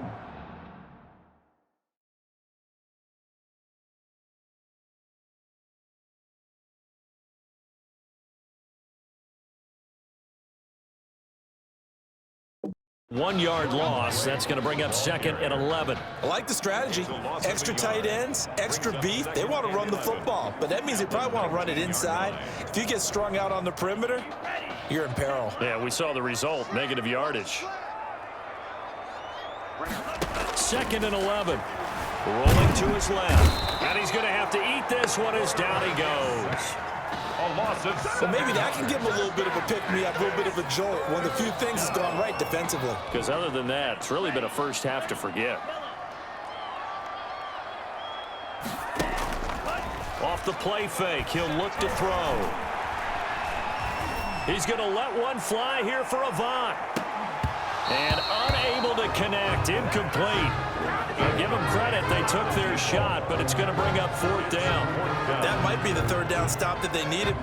One-yard loss. That's going to bring up 2nd and 11. I like the strategy. Extra tight ends, extra beef. They want to run the football, but that means they probably want to run it inside. If you get strung out on the perimeter, you're in peril. Yeah, we saw the result. Negative yardage. 2nd and 11. Rolling to his left. And he's going to have to eat this one as down he goes. Well, maybe that can give him a little bit of a pick-me-up, a little bit of a jolt. One of the few things that's gone right defensively. Because other than that, it's really been a first half to forget. Off the play fake, he'll look to throw. He's going to let one fly here for Avant. And unable to connect, incomplete. Give them credit, they took their shot, but it's going to bring up 4th down. That might be the 3rd down stop that they needed.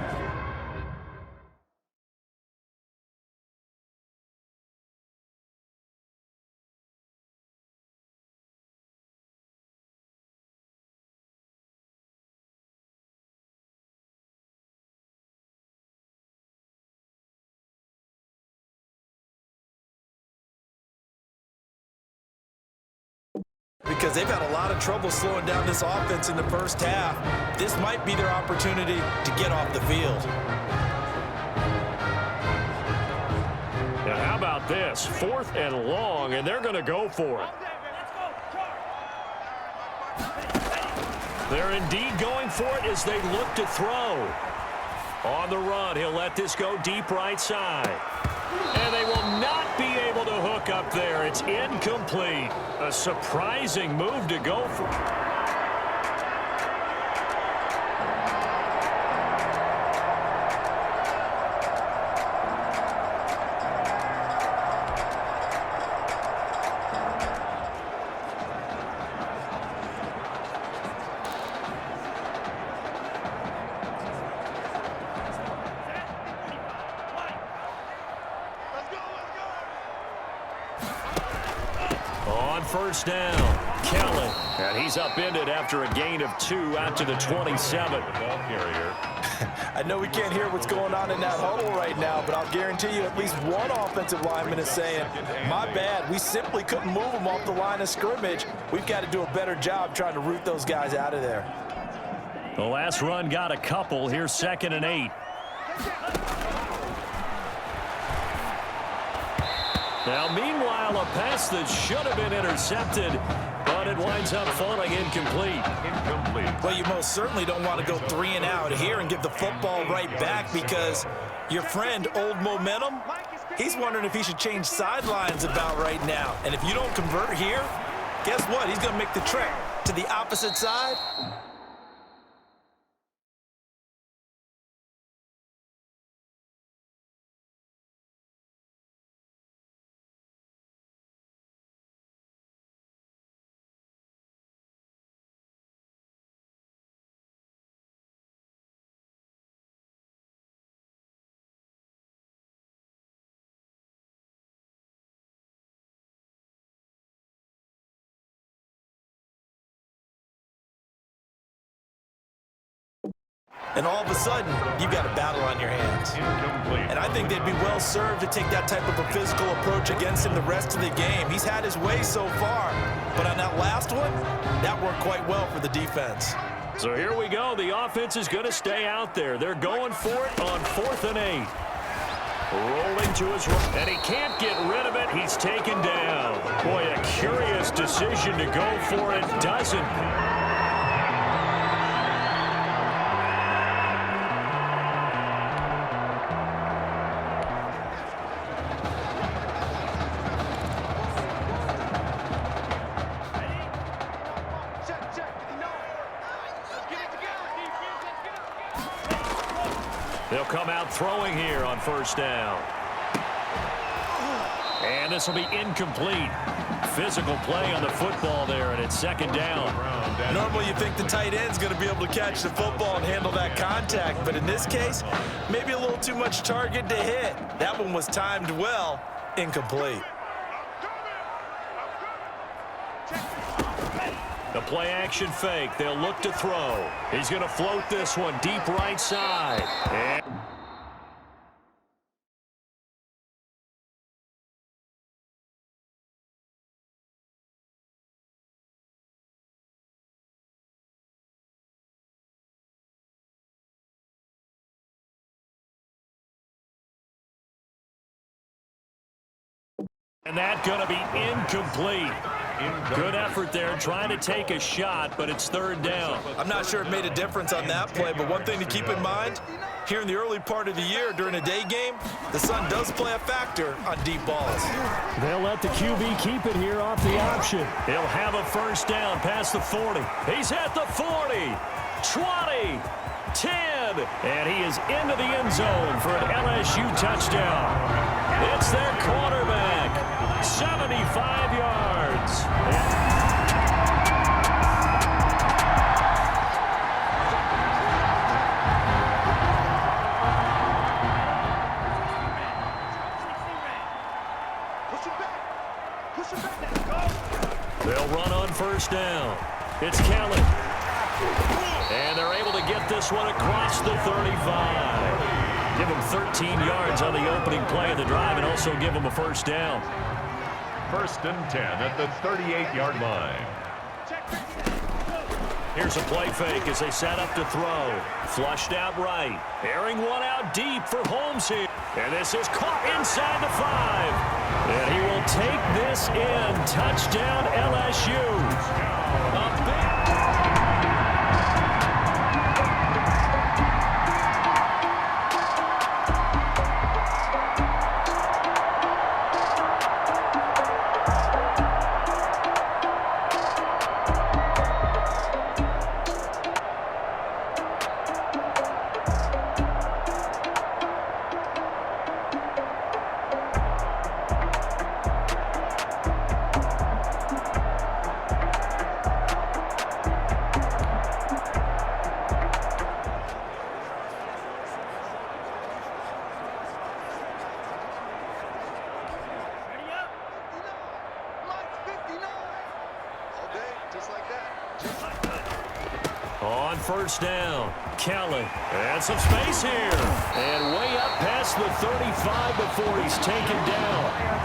Because they've had a lot of trouble slowing down this offense in the first half. This might be their opportunity to get off the field. Now, how about this? 4th and long, and they're going to go for it. They're indeed going for it as they look to throw. On the run, he'll let this go deep right side. And they will not be able to hook up there. It's incomplete. A surprising move to go for. first down. Kelly. And he's upended after a gain of 2 out to the 27. Ball carrier. I know we can't hear what's going on in that huddle right now, but I'll guarantee you at least one offensive lineman is saying, my bad, we simply couldn't move them off the line of scrimmage. We've got to do a better job trying to root those guys out of there. The last run got a couple. Here's 2nd and 8. Now, meanwhile, a pass that should have been intercepted, but it winds up falling incomplete. Well, you most certainly don't want to go 3 and out here and give the football right back, because your friend, Old Momentum, he's wondering if he should change sidelines about right now. And if you don't convert here, guess what? He's going to make the trek to the opposite side. And all of a sudden, you've got a battle on your hands. And I think they'd be well served to take that type of a physical approach against him the rest of the game. He's had his way so far, but on that last one, that worked quite well for the defense. So here we go. The offense is going to stay out there. They're going for it on 4th and 8. Rolling to his right, and he can't get rid of it. He's taken down. Boy, a curious decision to go for it. Doesn't. They'll come out throwing here on 1st down. And this will be incomplete. Physical play on the football there, and it's 2nd down. Normally you think the tight end's going to be able to catch the football and handle that contact, but in this case, maybe a little too much target to hit. That one was timed well, incomplete. The play action fake. They'll look to throw. He's going to float this one deep right side. And that's going to be incomplete. Good effort there, trying to take a shot, but it's 3rd down. I'm not sure it made a difference on that play, but one thing to keep in mind, here in the early part of the year during a day game, the sun does play a factor on deep balls. They'll let the QB keep it here off the option. He'll have a 1st down past the 40. He's at the 40, 20, 10, and he is into the end zone for an LSU touchdown. It's their quarterback, 75 yards. They'll run on 1st down. It's Kelly. And they're able to get this one across the 35. Give him 13 yards on the opening play of the drive and also give him a 1st down. 1st and 10 at the 38-yard line. Here's a play fake as they set up to throw. Flushed out right. Airing one out deep for Holmes here. And this is caught inside the 5. And he will take this in. Touchdown LSU. A big... On first down, Kelly. And some space here. And way up past the 35 before he's taken down.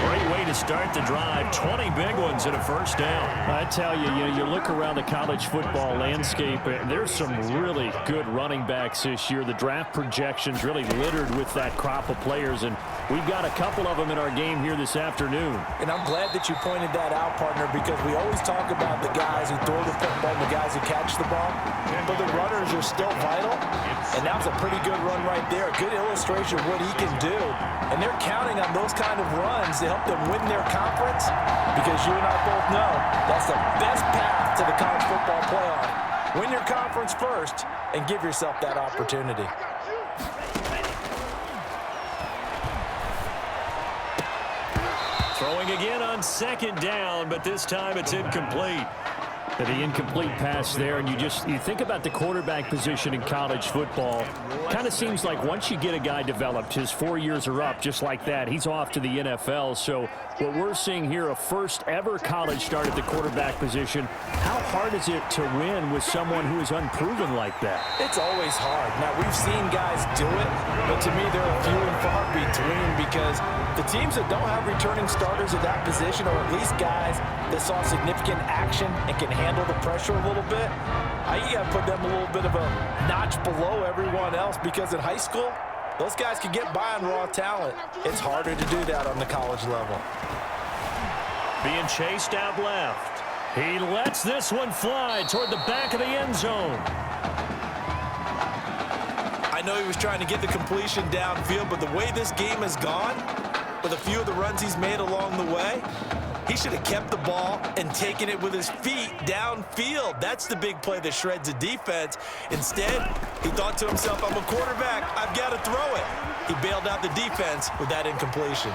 Great way to start the drive. 20 big ones in a first down. I tell you, you look around the college football landscape, and there's some really good running backs this year. The draft projections really littered with that crop of players, and we've got a couple of them in our game here this afternoon. And I'm glad that you pointed that out, partner, because we always talk about the guys who throw the football and the guys who catch the ball, but the runners are still vital, and that's a pretty good run right there. A good illustration of what he can do, and they're counting on those kind of runs to help them win their conference, because you and I both know that's the best path to the college football playoff. Win your conference first and give yourself that opportunity. Throwing again on second down, but this time it's incomplete. The incomplete pass there, and you think about the quarterback position in college football. Kind of seems like once you get a guy developed, his 4 years are up just like that. He's off to the NFL. So what we're seeing here, a first ever college start at the quarterback position. How hard is it to win with someone who is unproven like that? It's always hard. Now, we've seen guys do it, but to me, there are few and far between, because the teams that don't have returning starters at that position, or at least guys that saw significant action and can handle the pressure a little bit, you got to put them a little bit of a notch below everyone else, because in high school, those guys can get by on raw talent. It's harder to do that on the college level. Being chased out left. He lets this one fly toward the back of the end zone. I know he was trying to get the completion downfield, but the way this game has gone, with a few of the runs he's made along the way, he should have kept the ball and taken it with his feet downfield. That's the big play that shreds a defense. Instead, he thought to himself, I'm a quarterback, I've got to throw it. He bailed out the defense with that incompletion.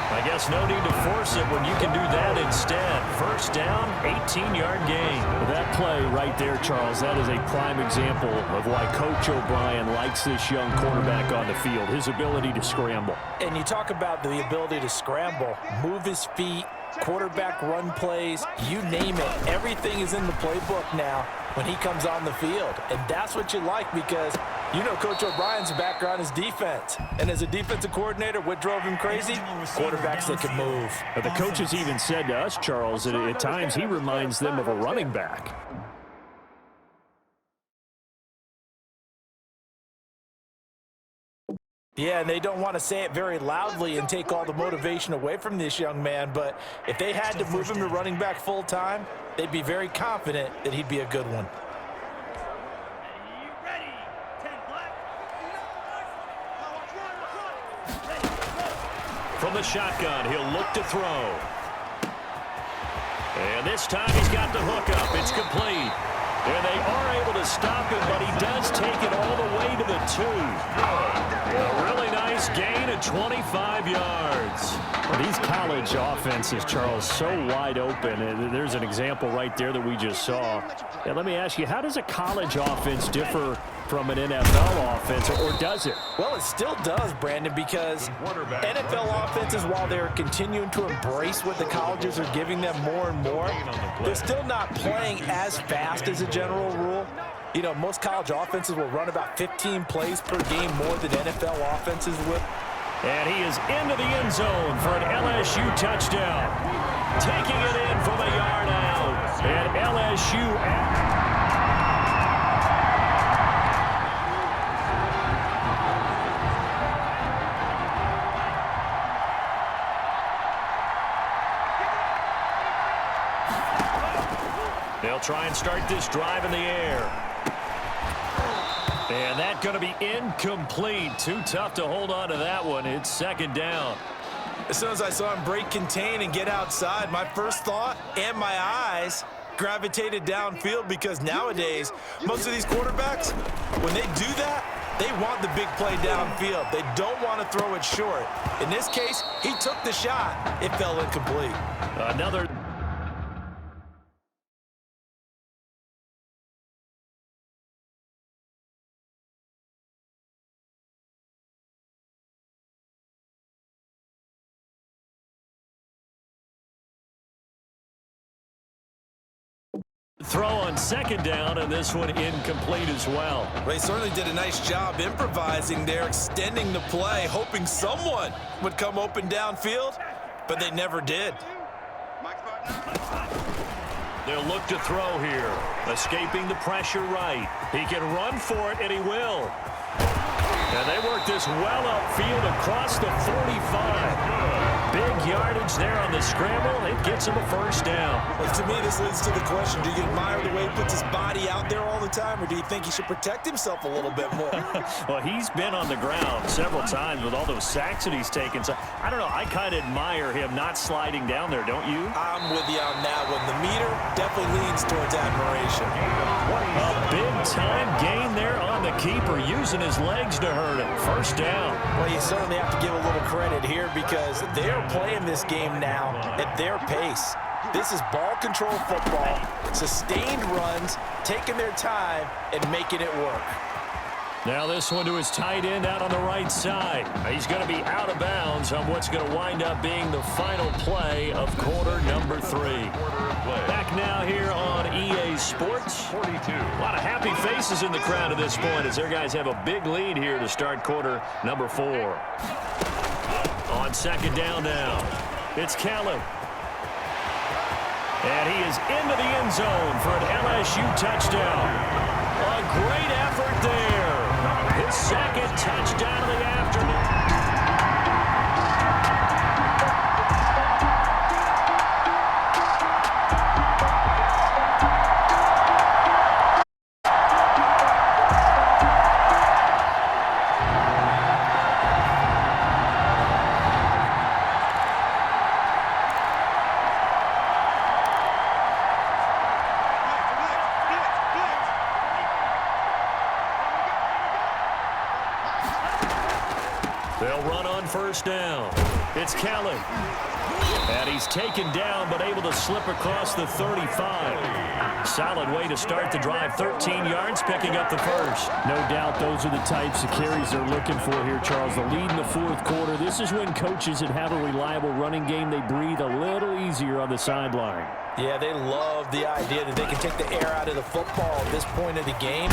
I guess no need to force it when you can do that instead. First down, 18-yard gain. That play right there, Charles, that is a prime example of why Coach O'Brien likes this young quarterback on the field, his ability to scramble. And you talk about the ability to scramble, move his feet, quarterback run plays, you name it. Everything is in the playbook now when he comes on the field. And that's what you like, because you know Coach O'Brien's background is defense. And as a defensive coordinator, what drove him crazy? Quarterbacks that can move. But the coaches even said to us, Charles, that at times he reminds them of a running back. Yeah, and they don't want to say it very loudly and take all the motivation away from this young man, but if they had to move him to running back full time, they'd be very confident that he'd be a good one. From the shotgun, he'll look to throw. And this time he's got the hook up. It's complete. And they are able to stop him, but he does take it all the way to the 2. A really nice gain of 25 yards. These college offenses, Charles, so wide open. And there's an example right there that we just saw. And let me ask you, how does a college offense differ from an NFL offense, or does it? Well, it still does, Brandon, because NFL offenses, while they're continuing to embrace what the colleges are giving them more and more, they're still not playing as fast as a general rule. You know, most college offenses will run about 15 plays per game more than NFL offenses will. And he is into the end zone for an LSU touchdown. Taking it in from a yard out. And LSU... They'll try and start this drive in the air. And that's going to be incomplete. Too tough to hold on to that one. It's second down. As soon as I saw him break contain and get outside, my first thought and my eyes gravitated downfield, because nowadays, most of these quarterbacks, when they do that, they want the big play downfield. They don't want to throw it short. In this case, he took the shot. It fell incomplete. Another... Throw on second down, and this one incomplete as well. Well, he certainly did a nice job improvising there, extending the play, hoping someone would come open downfield, but they never did. They'll look to throw here. Escaping the pressure right. He can run for it, and he will. And they work this well upfield across the 45. Big yardage there on the scramble. It gets him a first down. Well, to me, this leads to the question, do you admire the way he puts his body out there all the time, or do you think he should protect himself a little bit more? Well, he's been on the ground several times with all those sacks that he's taken. So, I don't know. I kind of admire him not sliding down there, don't you? I'm with you on that one. The meter definitely leans towards admiration. A big-time gain there on the keeper, using his legs to hurt him. First down. Well, you certainly have to give a little credit here because they're playing this game now at their pace. This is ball control football, sustained runs, taking their time and making it work. Now this one to his tight end out on the right side. He's going to be out of bounds on what's going to wind up being the final play of quarter number 3. Back now here on EA Sports. 42. A lot of happy faces in the crowd at this point as their guys have a big lead here to start quarter number 4. On second down now, it's Caleb. And he is into the end zone for an LSU touchdown. A great effort there. His second touchdown of the afternoon. They'll run on first down. It's Kelly. And he's taken down, but able to slip across the 35. Solid way to start the drive. 13 yards, picking up the first. No doubt those are the types of carries they're looking for here, Charles. The lead in the fourth quarter. This is when coaches that have a reliable running game, they breathe a little easier on the sideline. Yeah, they love the idea that they can take the air out of the football at this point of the game.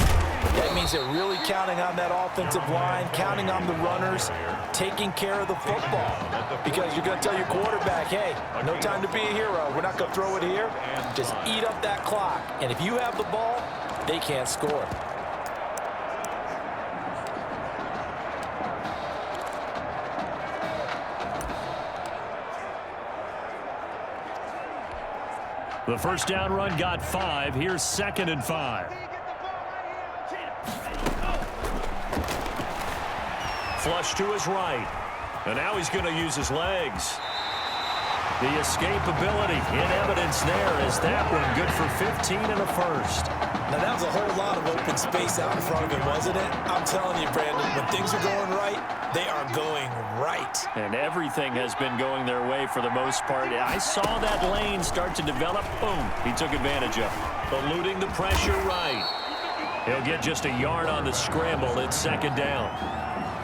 That means they're really counting on that offensive line, counting on the runners, taking care of the football. Because you're going to tell your quarterback, hey, no time to be a hero. We're not going to throw it here. Just eat up that clock. And if you have the ball, they can't score. The first down run got 5. Here's 2nd and 5. Flush to his right. And now he's going to use his legs. The escapability in evidence there as that one good for 15 and a first. Now, that was a whole lot of open space out in front of him, wasn't it? I'm telling you, Brandon, when things are going right, they are going right. And everything has been going their way for the most part. I saw that lane start to develop. Boom. He took advantage of it. Eluding the pressure right. He'll get just a yard on the scramble. It's 2nd down.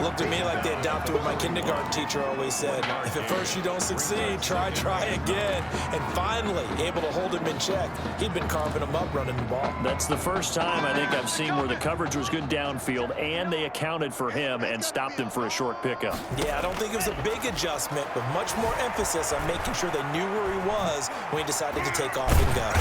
Looked to me like they adopted what my kindergarten teacher always said. If at first you don't succeed, try again. And finally, able to hold him in check. He'd been carving him up running the ball. That's the first time I think I've seen where the coverage was good downfield and they accounted for him and stopped him for a short pickup. Yeah, I don't think it was a big adjustment, but much more emphasis on making sure they knew where he was when he decided to take off and go.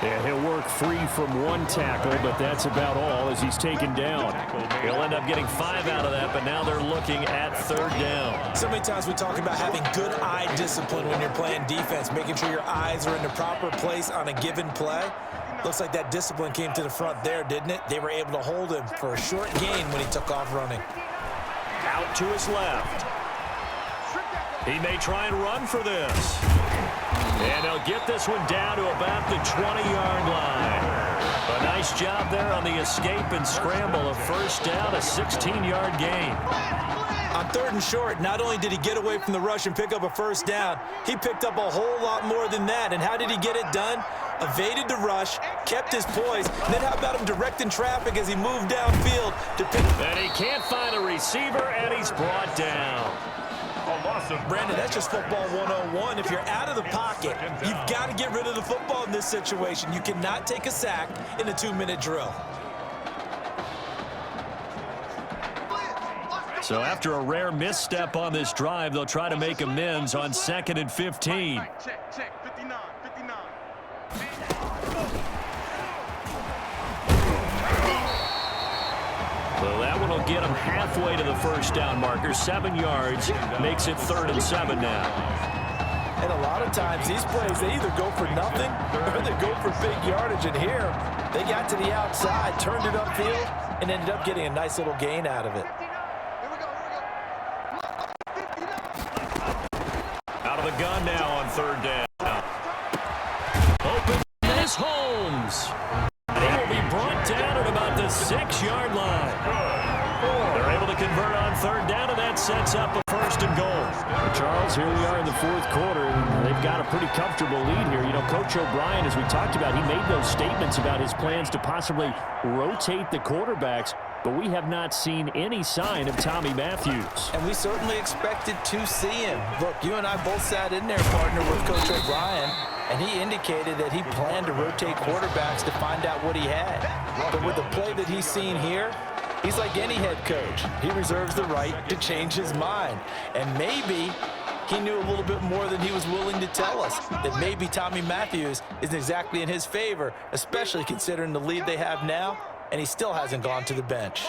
And he'll work free from one tackle, but that's about all as he's taken down. He'll end up getting 5 out of that, but now they're looking at 3rd down. So many times we talk about having good eye discipline when you're playing defense, making sure your eyes are in the proper place on a given play. Looks like that discipline came to the front there, didn't it? They were able to hold him for a short gain when he took off running. Out to his left. He may try and run for this. And he'll get this one down to about the 20-yard line. A nice job there on the escape and scramble. A first down, a 16-yard gain. On 3rd and short, not only did he get away from the rush and pick up a first down, he picked up a whole lot more than that. And how did he get it done? Evaded the rush, kept his poise, and then how about him directing traffic as he moved downfield to pick. And he can't find a receiver, and he's brought down. Brandon, that's just football 101. If you're out of the pocket, you've got to get rid of the football in this situation. You cannot take a sack in a 2-minute drill. So after a rare misstep on this drive, they'll try to make amends on 2nd and 15. Check, 59, 59. So that one will get them halfway to the first down marker. 7 yards makes it 3rd and 7 now. And a lot of times these plays, they either go for nothing or they go for big yardage. And here, they got to the outside, turned it upfield, and ended up getting a nice little gain out of it. Out of the gun now on 3rd down. Open is Holmes. He will be brought down at about the 6-yard line. They're able to convert on 3rd down, and that sets up a 1st and goal. Charles, here we are in the 4th quarter, and they've got a pretty comfortable lead here. You know, Coach O'Brien, as we talked about, he made those statements about his plans to possibly rotate the quarterbacks, but we have not seen any sign of Tommy Matthews. And we certainly expected to see him. Look, you and I both sat in there, partner, with Coach O'Brien, and he indicated that he planned to rotate quarterbacks to find out what he had. But with the play that he's seen here, he's like any head coach. He reserves the right to change his mind. And maybe he knew a little bit more than he was willing to tell us, that maybe Tommy Matthews isn't exactly in his favor, especially considering the lead they have now, and he still hasn't gone to the bench.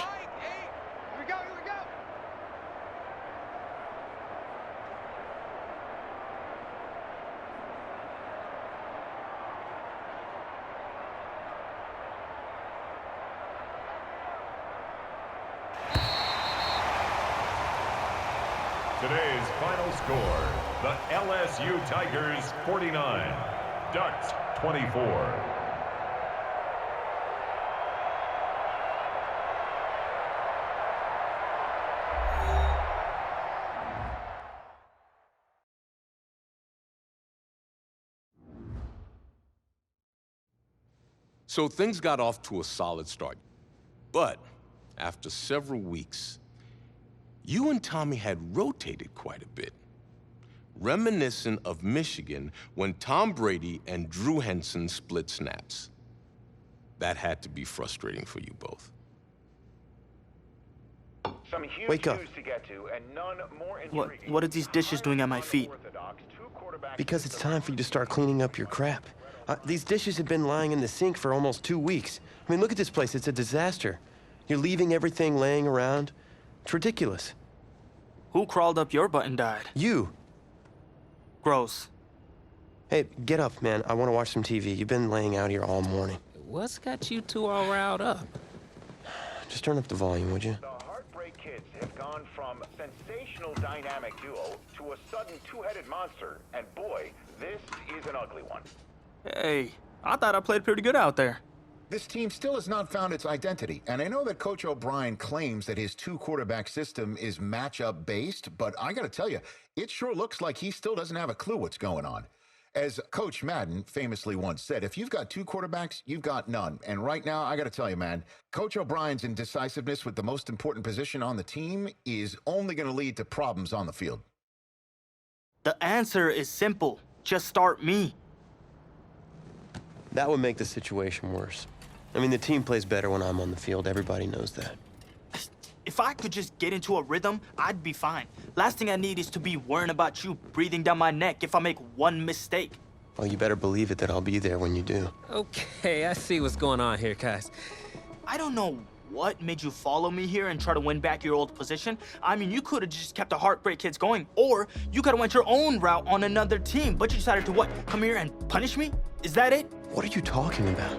Today's final score, the LSU Tigers 49, Ducks 24. So things got off to a solid start. But after several weeks, you and Tommy had rotated quite a bit, reminiscent of Michigan when Tom Brady and Drew Henson split snaps. That had to be frustrating for you both. Some huge Wake up. news to get to, and none more What are these dishes doing at my feet? Because it's time for you to start cleaning up your crap. These dishes have been lying in the sink for almost 2 weeks. I mean, look at this place. It's a disaster. You're leaving everything laying around. It's ridiculous. Who crawled up your butt and died? You. Gross. Hey, get up, man. I want to watch some TV. You've been laying out here all morning. What's got you two all riled up? Just turn up the volume, would you? The Heartbreak Kids have gone from sensational dynamic duo to a sudden two-headed monster. And boy, this is an ugly one. Hey, I thought I played pretty good out there. This team still has not found its identity, and I know that Coach O'Brien claims that his two-quarterback system is matchup-based, but I gotta tell you, it sure looks like he still doesn't have a clue what's going on. As Coach Madden famously once said, if you've got two quarterbacks, you've got none. And right now, I gotta tell you, man, Coach O'Brien's indecisiveness with the most important position on the team is only gonna lead to problems on the field. The answer is simple. Just start me. That would make the situation worse. I mean, the team plays better when I'm on the field. Everybody knows that. If I could just get into a rhythm, I'd be fine. Last thing I need is to be worrying about you breathing down my neck if I make one mistake. Well, you better believe it that I'll be there when you do. Okay, I see what's going on here, guys. I don't know what made you follow me here and try to win back your old position. I mean, you could have just kept the Heartbreak Kids going, or you could have went your own route on another team, but you decided to what? Come here and punish me? Is that it? What are you talking about?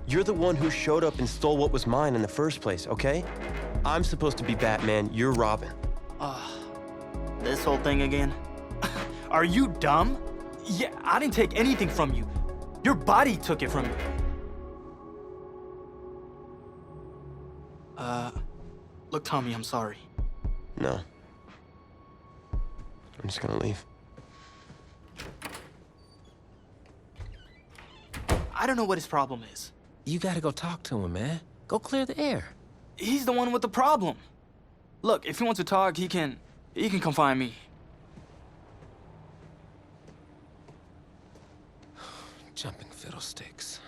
You're the one who showed up and stole what was mine in the first place, okay? I'm supposed to be Batman, you're Robin. This whole thing again? Are you dumb? Yeah, I didn't take anything from you. Your body took it from you. Look, Tommy, I'm sorry. No. I'm just gonna leave. I don't know what his problem is. You gotta go talk to him, man. Go clear the air. He's the one with the problem. Look, if he wants to talk, he can come find me. Jumping fiddlesticks.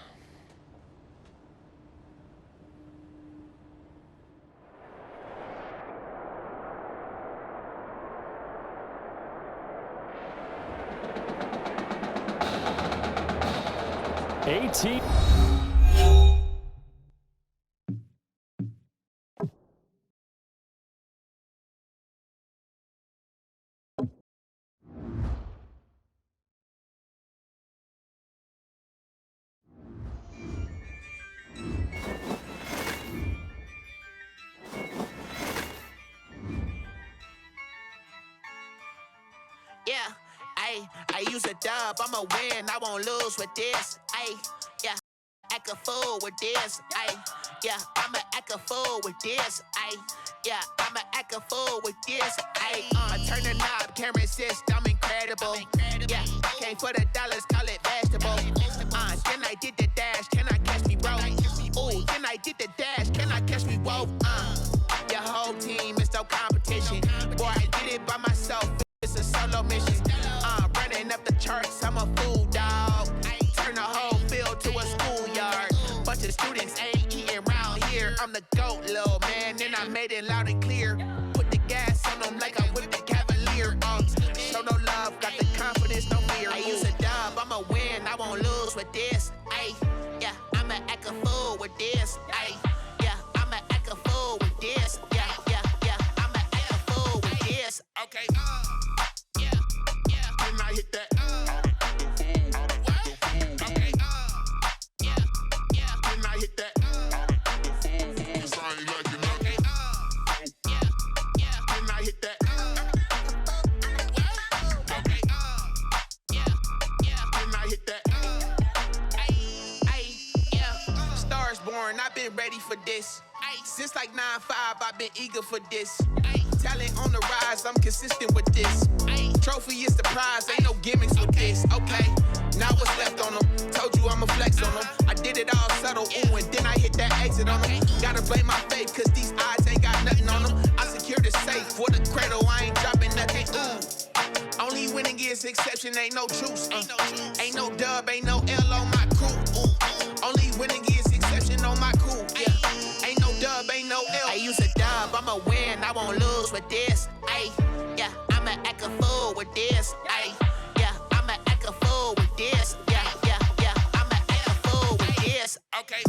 AT. Yeah, I use a dub, I'ma win, I won't lose with this. Yeah, act a fool with this. Yeah, I'ma act a fool with this. Yeah, I'ma act a fool with this. I turn the knob, can't resist, I'm incredible. Yeah, came for the dollars, call it vegetable. Then I did the dash, can I catch me, bro? Ooh, then I did the dash, can I catch me, whoa? Your whole team is no competition. Boy, I did it by myself. It's a solo mission. Running up the charts, I'm a fool, dog. Turn the whole field to a schoolyard. Bunch of students ain't eating round here. I'm the GOAT, little man, and I made it loud and clear. Put the gas on them like I'm with the Cavalier. Show no love, got the confidence, no fear. I use a dub, I'ma win, I won't lose with this. Yeah, I'ma act a fool with this. Yeah, I'ma act a fool with this. Yeah, I'ma act a fool with this. Okay, Then I hit that. Okay, Then I hit that. Then I hit that. Okay, Then I hit that. Yeah. Stars born, I've been ready for this. Since like 9-5, I've been eager for this. Talent on the rise, I'm consistent with this. Trophy is the prize, ain't no gimmicks with this. Okay, now what's left on them? Told you I'ma flex on them. I did it all subtle, ooh, and then I hit that exit on them. Gotta blame my faith, cause these eyes ain't got nothing on them. I secured the safe with a cradle, I ain't dropping nothing, ooh. Only winning is exception, ain't no truce. Ain't no dub, ain't no L on my crew. Only winning is exception on my crew. Yeah, ain't no dub, ain't no L. I use a dub, I'ma win, I won't lose with this. Yeah, I'ma act a fool with this. Yeah, I'ma act a fool with this. Yeah, I'ma act a fool with this. Okay,